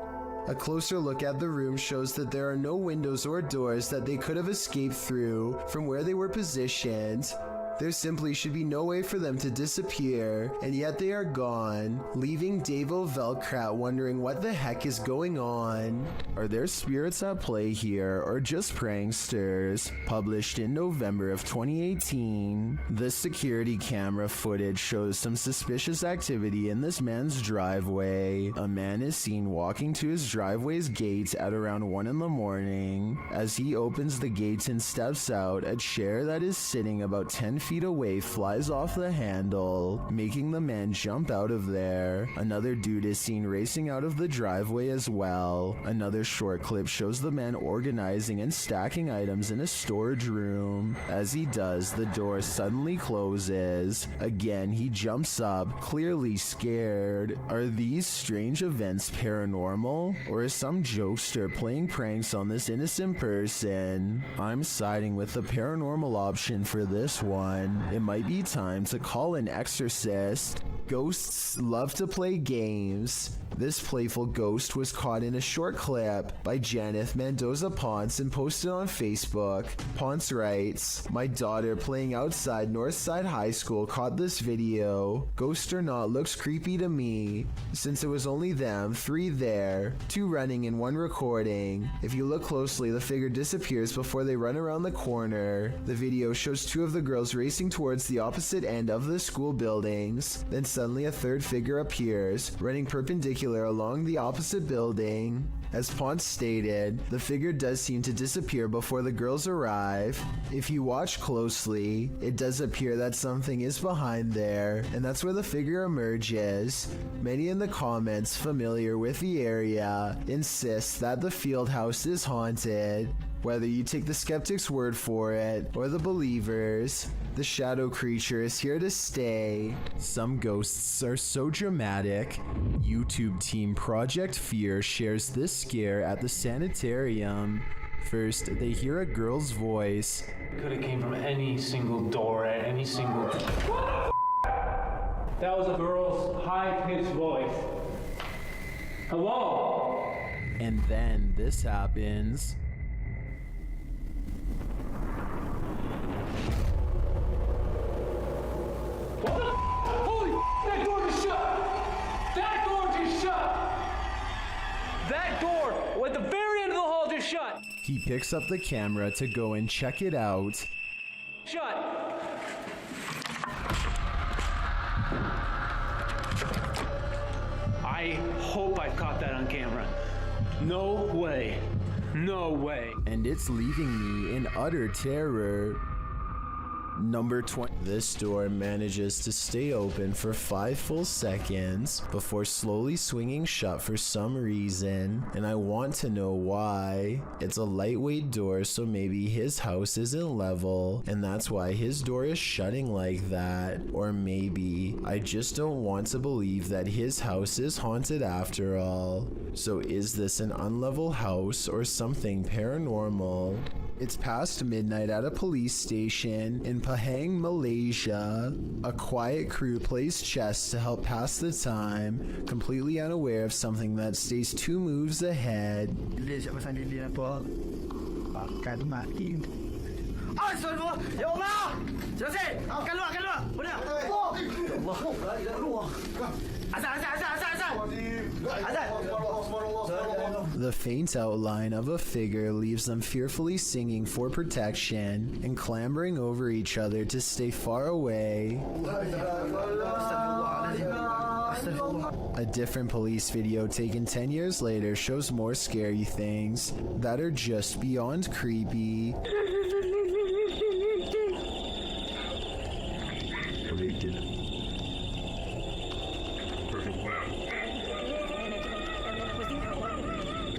A closer look at the room shows that there are no windows or doors that they could have escaped through from where they were positioned. There simply should be no way for them to disappear, and yet they are gone, leaving Davo Velkrat wondering what the heck is going on. Are there spirits at play here, or just pranksters? Published in November of 2018, this security camera footage shows some suspicious activity in this man's driveway. A man is seen walking to his driveway's gates at around 1 in the morning. As he opens the gates and steps out, a chair that is sitting about 10 feet away flies off the handle, making the man jump out of there. Another dude is seen racing out of the driveway as well. Another short clip shows the man organizing and stacking items in a storage room. As he does, the door suddenly closes. Again, he jumps up, clearly scared. Are these strange events paranormal? Or is some jokester playing pranks on this innocent person? I'm siding with the paranormal option for this one. It might be time to call an exorcist. Ghosts love to play games. This playful ghost was caught in a short clip by Janeth Mendoza Ponce and posted on Facebook. Ponce writes, "My daughter playing outside Northside High School caught this video. Ghost or not, looks creepy to me. Since it was only them, 3 there, 2 running and 1 recording. If you look closely, the figure disappears before they run around the corner. The video shows 2 of the girls racing towards the opposite end of the school buildings. Then suddenly a 3rd figure appears, running perpendicular along the opposite building. As Ponce stated, the figure does seem to disappear before the girls arrive. If you watch closely, it does appear that something is behind there, and that's where the figure emerges. Many in the comments familiar with the area insist that the field house is haunted. Whether you take the skeptic's word for it or the believers, the shadow creature is here to stay. Some ghosts are so dramatic. YouTube team Project Fear shares this scare at the sanitarium. First, they hear a girl's voice. Could have came from any single door at any single... That was a girl's high-pitched voice. Hello? And then this happens. Holy, that door just shut! That door just shut! That door, at the very end of the hall, just shut! He picks up the camera to go and check it out. Shut! caught that on camera. No way. No way. And it's leaving me in utter terror. Number 20. This door manages to stay open for 5 full seconds before slowly swinging shut for some reason, and I want to know why. It's a lightweight door, so maybe his house isn't level, and that's why his door is shutting like that. Or maybe I just don't want to believe that his house is haunted after all. So is this an unlevel house or something paranormal? It's past midnight at a police station in Pahang, Malaysia. A quiet crew plays chess to help pass the time, completely unaware of something that stays 2 moves ahead. The faint outline of a figure leaves them fearfully singing for protection and clambering over each other to stay far away. A different police video taken 10 years later shows more scary things that are just beyond creepy.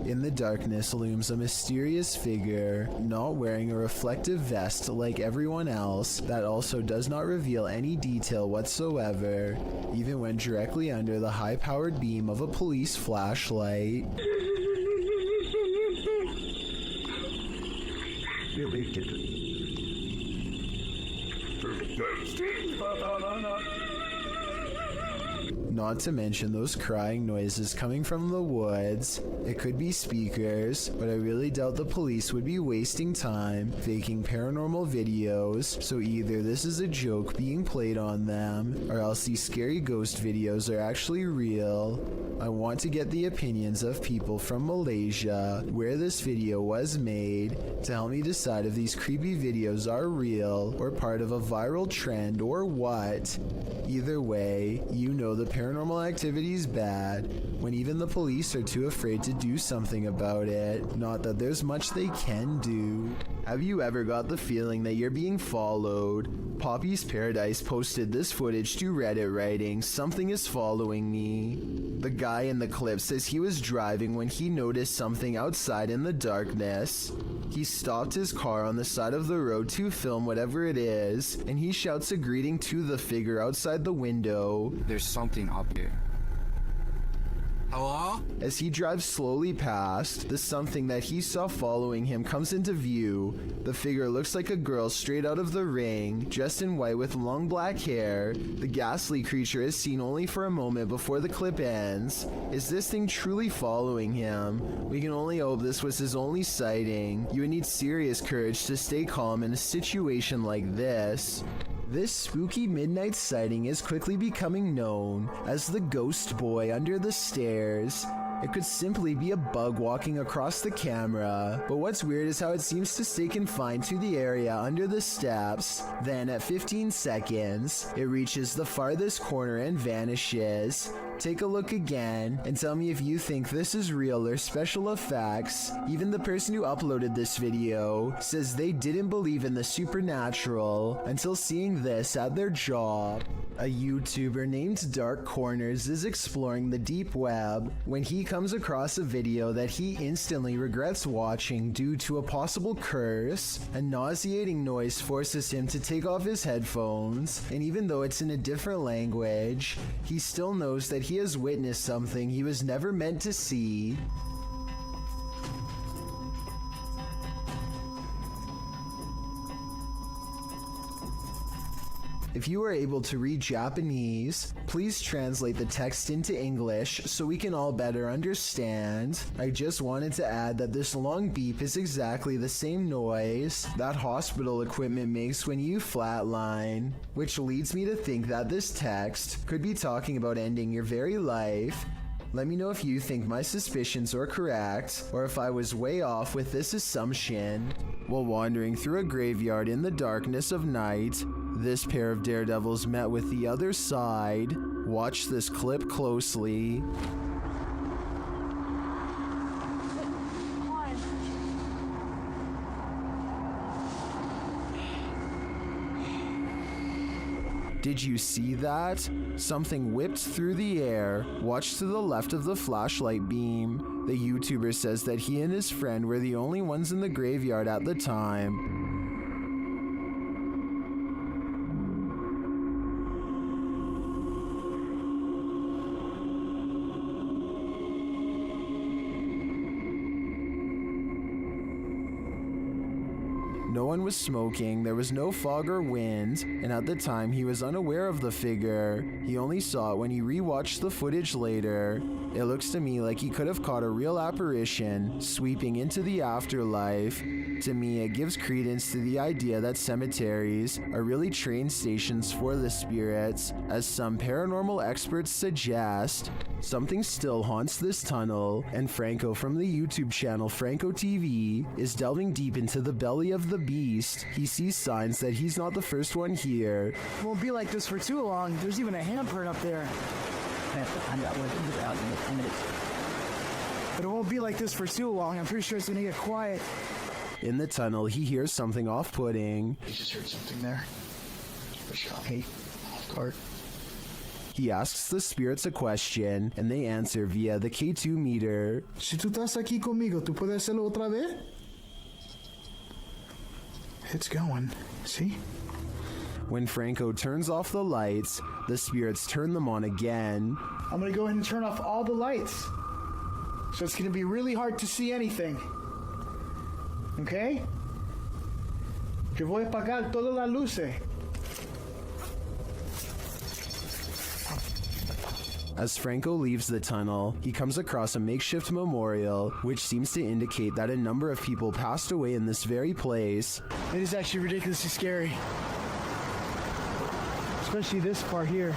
In the darkness looms a mysterious figure, not wearing a reflective vest like everyone else, that also does not reveal any detail whatsoever, even when directly under the high-powered beam of a police flashlight. Not to mention those crying noises coming from the woods. It could be speakers, but I really doubt the police would be wasting time faking paranormal videos, so either this is a joke being played on them, or else these scary ghost videos are actually real. I want to get the opinions of people from Malaysia, where this video was made, to help me decide if these creepy videos are real, or part of a viral trend, or what. Either way, you know the paranormal activity is bad, when even the police are too afraid to do something about it. Not that there's much they can do. Have you ever got the feeling that you're being followed? Poppy's Paradise posted this footage to Reddit writing, "Something is following me." The guy in the clip says he was driving when he noticed something outside in the darkness. He stopped his car on the side of the road to film whatever it is, and he shouts a greeting to the figure outside the window. There's something up here. Hello? As he drives slowly past, the something that he saw following him comes into view. The figure looks like a girl straight out of The Ring, dressed in white with long black hair. The ghastly creature is seen only for a moment before the clip ends. Is this thing truly following him? We can only hope this was his only sighting. You would need serious courage to stay calm in a situation like this. This spooky midnight sighting is quickly becoming known as the ghost boy under the stairs. It could simply be a bug walking across the camera, but what's weird is how it seems to stay confined to the area under the steps. Then at 15 seconds, it reaches the farthest corner and vanishes. Take a look again and tell me if you think this is real or special effects. Even the person who uploaded this video says they didn't believe in the supernatural until seeing this at their job. A YouTuber named Dark Corners is exploring the deep web when he comes across a video that he instantly regrets watching due to a possible curse. A nauseating noise forces him to take off his headphones, and even though it's in a different language, he still knows that he has witnessed something he was never meant to see. If you are able to read Japanese, please translate the text into English so we can all better understand. I just wanted to add that this long beep is exactly the same noise that hospital equipment makes when you flatline, which leads me to think that this text could be talking about ending your very life. Let me know if you think my suspicions are correct, or if I was way off with this assumption. While wandering through a graveyard in the darkness of night, this pair of daredevils met with the other side. Watch this clip closely. Did you see that? Something whipped through the air. Watch to the left of the flashlight beam. The YouTuber says that he and his friend were the only ones in the graveyard at the time. No one was smoking, there was no fog or wind, and at the time he was unaware of the figure. He only saw it when he rewatched the footage later. It looks to me like he could have caught a real apparition sweeping into the afterlife. To me, it gives credence to the idea that cemeteries are really train stations for the spirits. As some paranormal experts suggest, something still haunts this tunnel, and Franco from the YouTube channel Franco TV is delving deep into the belly of the beast. He sees signs that he's not the first one here. It won't be like this for too long. There's even a handprint up there. I have to find out where the ground in 10 minutes. But it won't be like this for too long. I'm pretty sure it's gonna get quiet. In the tunnel, he hears something off-putting. I just heard something there. Hey, off guard. He asks the spirits a question, and they answer via the K2 meter. Si tú estás aquí conmigo, ¿tú puedes hacerlo otra vez? It's going. See? When Franco turns off the lights, the spirits turn them on again. I'm gonna go ahead and turn off all the lights. So it's gonna be really hard to see anything. Okay? Que voy a apagar todas las luces. As Franco leaves the tunnel, he comes across a makeshift memorial, which seems to indicate that a number of people passed away in this very place. It is actually ridiculously scary. Especially this part here.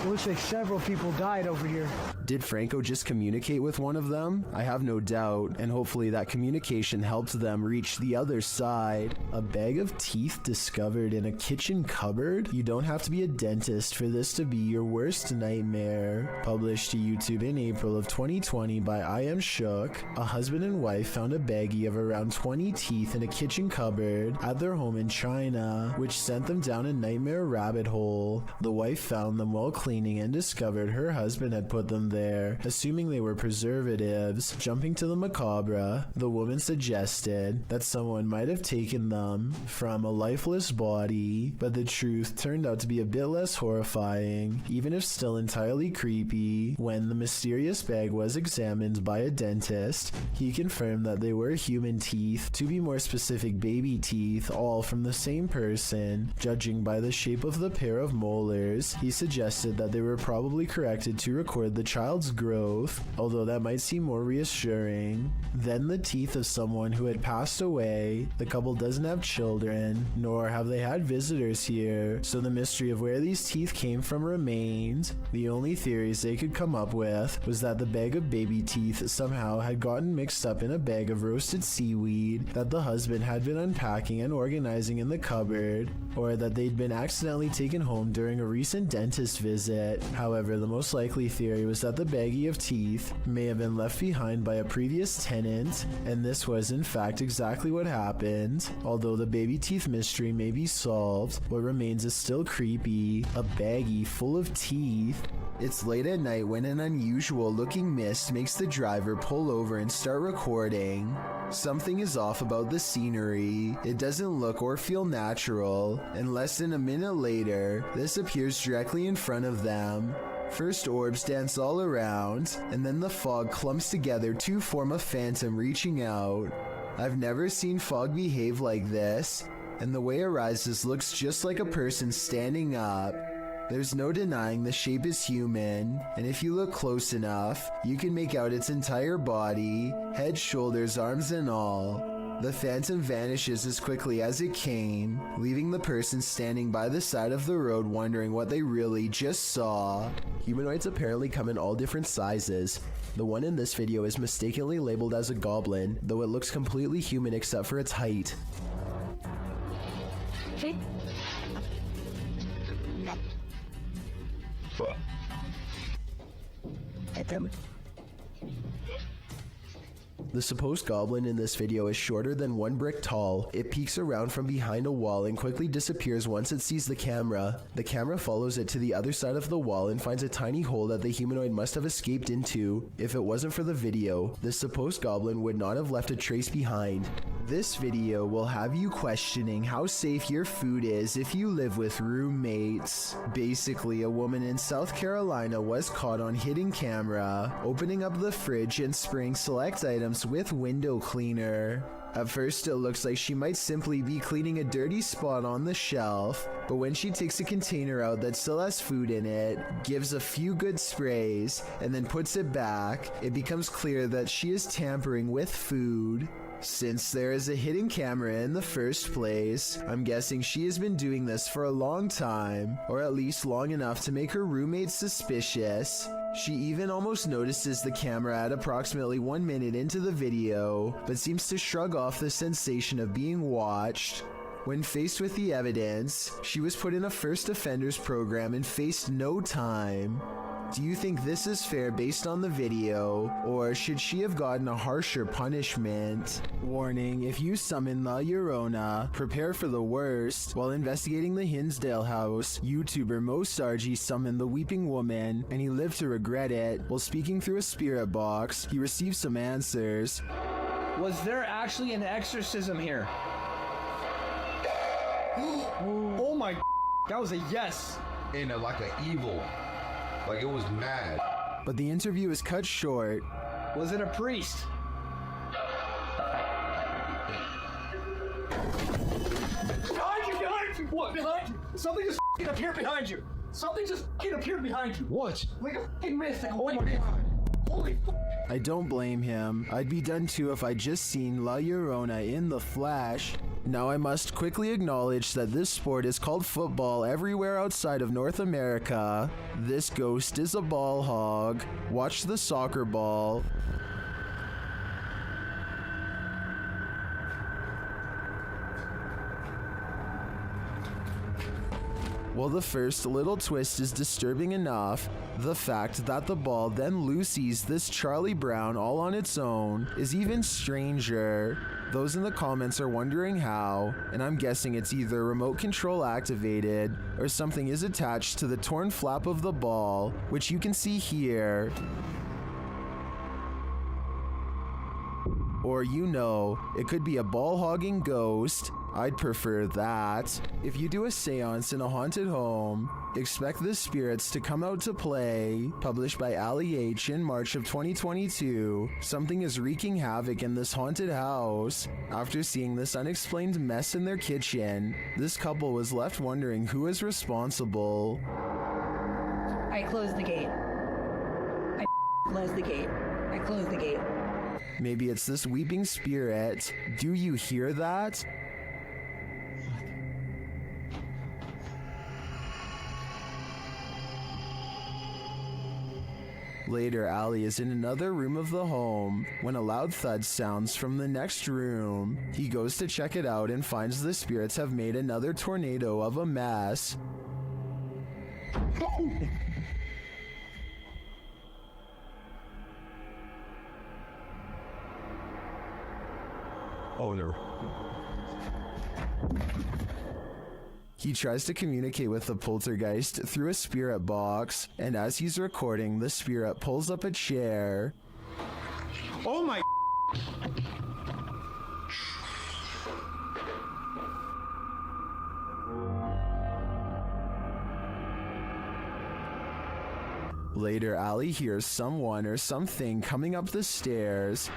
It looks like several people died over here. Did Franco just communicate with one of them? I have no doubt, and hopefully that communication helped them reach the other side. A bag of teeth discovered in a kitchen cupboard? You don't have to be a dentist for this to be your worst nightmare. Published to YouTube in April of 2020 by I Am Shook, a husband and wife found a baggie of around 20 teeth in a kitchen cupboard at their home in China, which sent them down a nightmare rabbit hole. The wife found them while cleaning and discovered her husband had put them there, assuming they were preservatives. Jumping to the macabre, the woman suggested that someone might have taken them from a lifeless body, but the truth turned out to be a bit less horrifying, even if still entirely creepy. When the mysterious bag was examined by a dentist, he confirmed that they were human teeth, to be more specific baby teeth, all from the same person. Judging by the shape of the pair of molars, he suggested that they were probably corrected to record the child's growth, although that might seem more reassuring. Then the teeth of someone who had passed away. The couple doesn't have children, nor have they had visitors here, so the mystery of where these teeth came from remained. The only theories they could come up with was that the bag of baby teeth somehow had gotten mixed up in a bag of roasted seaweed that the husband had been unpacking and organizing in the cupboard, or that they'd been accidentally taken home during a recent dentist visit. However, the most likely theory was that the baggie of teeth may have been left behind by a previous tenant, and this was in fact exactly what happened. Although the baby teeth mystery may be solved, what remains is still creepy. A baggie full of teeth. It's late at night when an unusual looking mist makes the driver pull over and start recording. Something is off about the scenery. It doesn't look or feel natural, and less than a minute later, this appears directly in front of them. First orbs dance all around, and then the fog clumps together to form a phantom reaching out. I've never seen fog behave like this, and the way it rises looks just like a person standing up. There's no denying the shape is human, and if you look close enough, you can make out its entire body, head, shoulders, arms, and all. The phantom vanishes as quickly as it came, leaving the person standing by the side of the road wondering what they really just saw. Humanoids apparently come in all different sizes. The one in this video is mistakenly labeled as a goblin, though it looks completely human except for its height. The supposed goblin in this video is shorter than 1 brick tall. It peeks around from behind a wall and quickly disappears once it sees the camera. The camera follows it to the other side of the wall and finds a tiny hole that the humanoid must have escaped into. If it wasn't for the video, this supposed goblin would not have left a trace behind. This video will have you questioning how safe your food is if you live with roommates. Basically, a woman in South Carolina was caught on hidden camera, opening up the fridge and spraying select items with window cleaner. At first, it looks like she might simply be cleaning a dirty spot on the shelf, but when she takes a container out that still has food in it, gives a few good sprays, and then puts it back, it becomes clear that she is tampering with food. Since there is a hidden camera in the first place, I'm guessing she has been doing this for a long time, or at least long enough to make her roommates suspicious. She even almost notices the camera at approximately 1 minute into the video, but seems to shrug off the sensation of being watched. When faced with the evidence, she was put in a first offenders program and faced no time. Do you think this is fair based on the video, or should she have gotten a harsher punishment? Warning, if you summon La Llorona, prepare for the worst. While investigating the Hinsdale house, YouTuber Mo Sargi summoned the Weeping Woman, and he lived to regret it. While speaking through a spirit box, he received some answers. Was there actually an exorcism here? Oh my, that was a yes. And like an evil. Like it was mad. But the interview is cut short. Was it a priest? Behind you! Behind you! What? Behind you! Something just appeared behind you! Something just appeared behind you! What? Like a fucking myth! Oh my god! Holy I don't blame him. I'd be done too if I'd just seen La Llorona in the flesh. Now I must quickly acknowledge that this sport is called football everywhere outside of North America. This ghost is a ball hog. Watch the soccer ball. While the first little twist is disturbing enough, the fact that the ball then loosies this Charlie Brown all on its own is even stranger. Those in the comments are wondering how, and I'm guessing it's either remote control activated or something is attached to the torn flap of the ball, which you can see here. Or it could be a ball-hogging ghost. I'd prefer that. If you do a seance in a haunted home, expect the spirits to come out to play. Published by Ali H in March of 2022, something is wreaking havoc in this haunted house. After seeing this unexplained mess in their kitchen, this couple was left wondering who is responsible. I closed the gate. I closed the gate. I closed the gate. Maybe it's this weeping spirit. Do you hear that? Later, Ali is in another room of the home when a loud thud sounds from the next room. He goes to check it out and finds the spirits have made another tornado of a mess. Oh no. He tries to communicate with the poltergeist through a spirit box, and as he's recording, the spirit pulls up a chair. Oh my. Later, Ali hears someone or something coming up the stairs.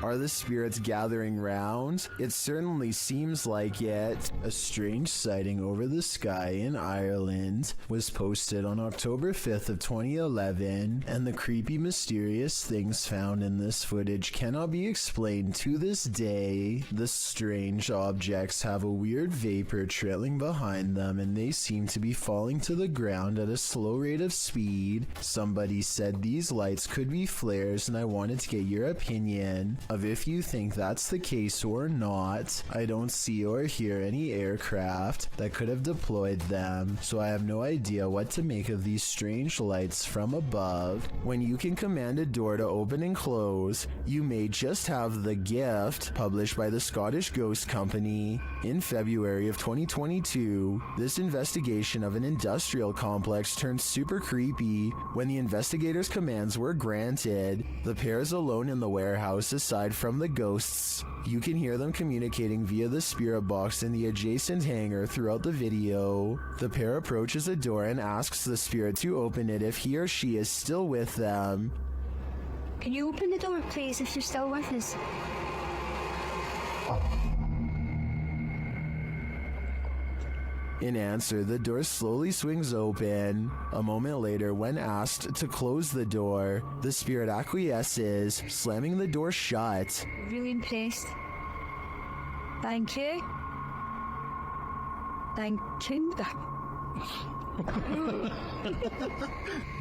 Are the spirits gathering round? It certainly seems like it. A strange sighting over the sky in Ireland was posted on October 5th of 2011, and the creepy, mysterious things found in this footage cannot be explained to this day. The strange objects have a weird vapor trailing behind them, and they seem to be falling to the ground at a slow rate of speed. Somebody said these lights could be flares, and I wanted to get your opinion. A above if you think that's the case or not. I don't see or hear any aircraft that could have deployed them, so I have no idea what to make of these strange lights from above. When you can command a door to open and close, you may just have The Gift, published by the Scottish Ghost Company. In February of 2022, this investigation of an industrial complex turned super creepy when the investigators' commands were granted. The pair is alone in the warehouse aside from the ghosts. You can hear them communicating via the spirit box in the adjacent hangar throughout the video. The pair approaches a door and asks the spirit to open it if he or she is still with them. Can you open the door, please, if you're still with us? In answer, the door slowly swings open. A moment later, when asked to close the door, the spirit acquiesces, slamming the door shut. Really impressed. Thank you. Thank you.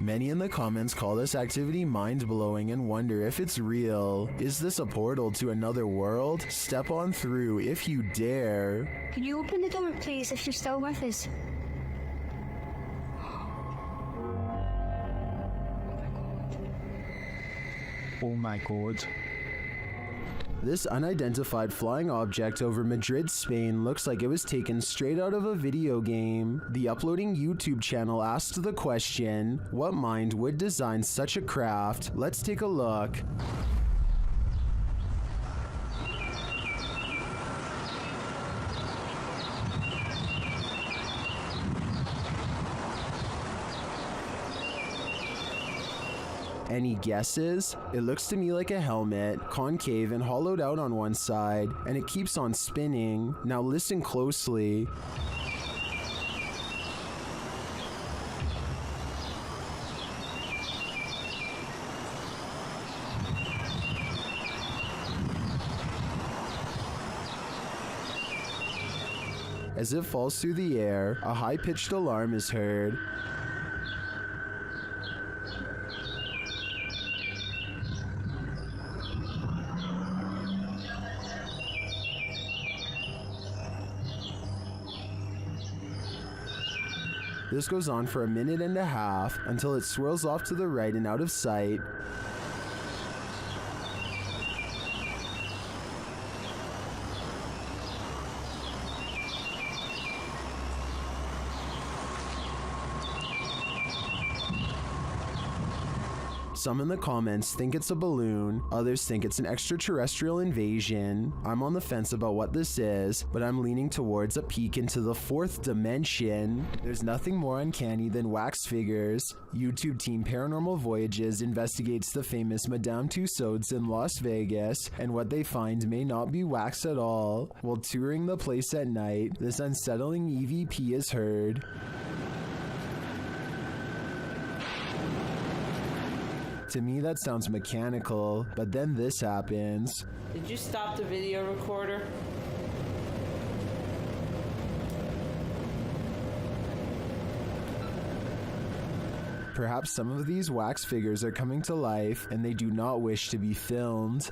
Many in the comments call this activity mind-blowing and wonder if it's real. Is this a portal to another world? Step on through if you dare. Can you open the door, please, if you're still with us? Oh my god. This unidentified flying object over Madrid, Spain looks like it was taken straight out of a video game. The uploading YouTube channel asked the question, what mind would design such a craft? Let's take a look. Any guesses? It looks to me like a helmet, concave and hollowed out on one side, and it keeps on spinning. Now listen closely. As it falls through the air, a high-pitched alarm is heard. This goes on for a minute and a half until it swirls off to the right and out of sight. Some in the comments think it's a balloon, others think it's an extraterrestrial invasion. I'm on the fence about what this is, but I'm leaning towards a peek into the fourth dimension. There's nothing more uncanny than wax figures. YouTube team Paranormal Voyages investigates the famous Madame Tussauds in Las Vegas, and what they find may not be wax at all. While touring the place at night, this unsettling EVP is heard. To me, that sounds mechanical, but then this happens. Did you stop the video recorder? Perhaps some of these wax figures are coming to life, and they do not wish to be filmed.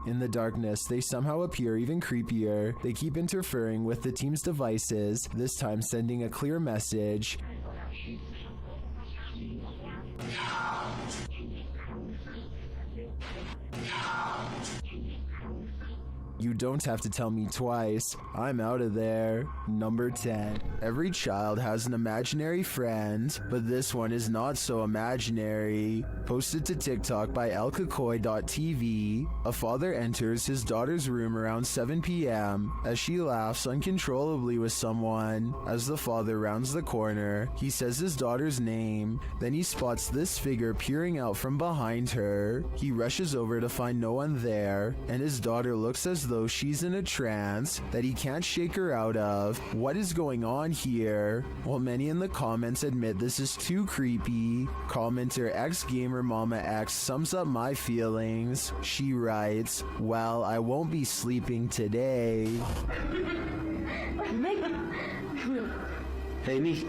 In the darkness, they somehow appear even creepier. They keep interfering with the team's devices, this time sending a clear message. You don't have to tell me twice. I'm out of there. Number 10. Every child has an imaginary friend, but this one is not so imaginary. Posted to TikTok by elkakoi.tv, a father enters his daughter's room around 7 p.m. as she laughs uncontrollably with someone. As the father rounds the corner, he says his daughter's name. Then he spots this figure peering out from behind her. He rushes over to find no one there, and his daughter looks as though she's in a trance that he can't shake her out of. What is going on here? While many in the comments admit this is too creepy, commenter XGamerMamaX sums up my feelings. She writes, "Well, I won't be sleeping today." Amy.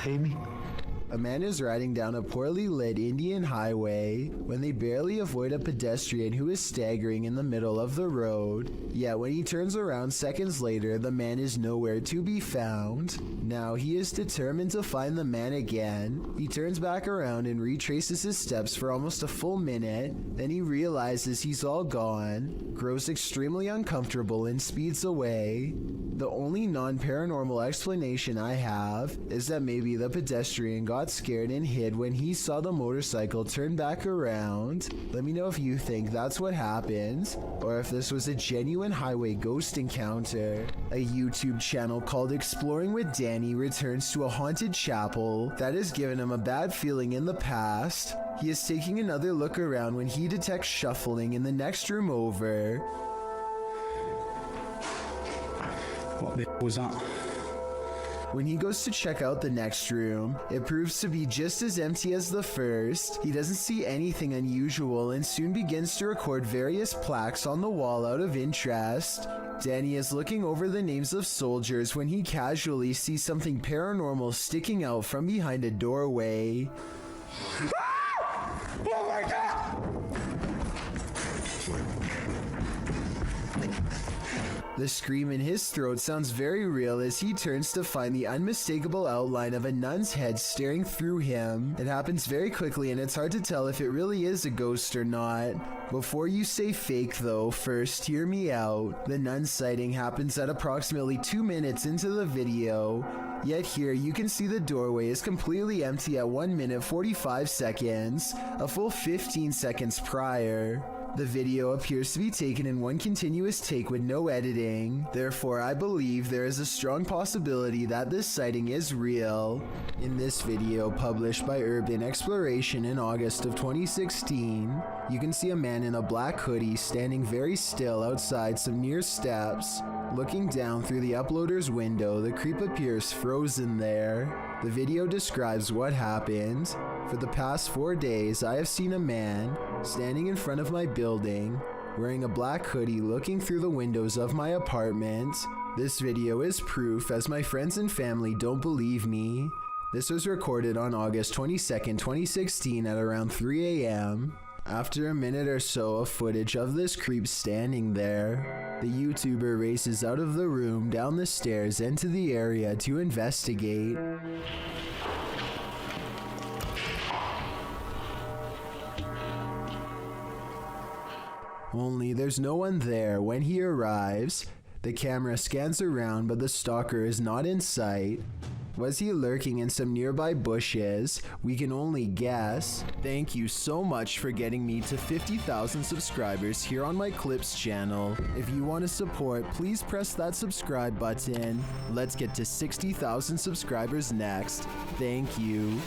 Amy. A man is riding down a poorly lit Indian highway when they barely avoid a pedestrian who is staggering in the middle of the road. Yet when he turns around seconds later, the man is nowhere to be found. Now he is determined to find the man again. He turns back around and retraces his steps for almost a full minute. Then he realizes he's all gone, grows extremely uncomfortable, and speeds away. The only non-paranormal explanation I have is that maybe the pedestrian got scared and hid when he saw the motorcycle turn back around. Let me know if you think that's what happened, or if this was a genuine highway ghost encounter. A YouTube channel called Exploring with Danny returns to a haunted chapel that has given him a bad feeling in the past. He is taking another look around when he detects shuffling in the next room over. What the was that? When he goes to check out the next room, it proves to be just as empty as the first. He doesn't see anything unusual and soon begins to record various plaques on the wall out of interest. Danny is looking over the names of soldiers when he casually sees something paranormal sticking out from behind a doorway. Oh my God! The scream in his throat sounds very real as he turns to find the unmistakable outline of a nun's head staring through him. It happens very quickly and it's hard to tell if it really is a ghost or not. Before you say fake though, first hear me out. The nun sighting happens at approximately 2 minutes into the video. Yet here you can see the doorway is completely empty at 1 minute 45 seconds, a full 15 seconds prior. The video appears to be taken in one continuous take with no editing. Therefore, I believe there is a strong possibility that this sighting is real. In this video, published by Urban Exploration in August of 2016, you can see a man in a black hoodie standing very still outside some near steps. Looking down through the uploader's window, the creep appears frozen there. The video describes what happened. For the past 4 days, I have seen a man standing in front of my building, wearing a black hoodie looking through the windows of my apartment. This video is proof as my friends and family don't believe me. This was recorded on August 22nd, 2016 at around 3 a.m. After a minute or so of footage of this creep standing there, the YouTuber races out of the room, down the stairs, into the area to investigate. Only there's no one there when he arrives. The camera scans around, but the stalker is not in sight. Was he lurking in some nearby bushes? We can only guess. Thank you so much for getting me to 50,000 subscribers here on my Clips channel. If you want to support, please press that subscribe button. Let's get to 60,000 subscribers next. Thank you.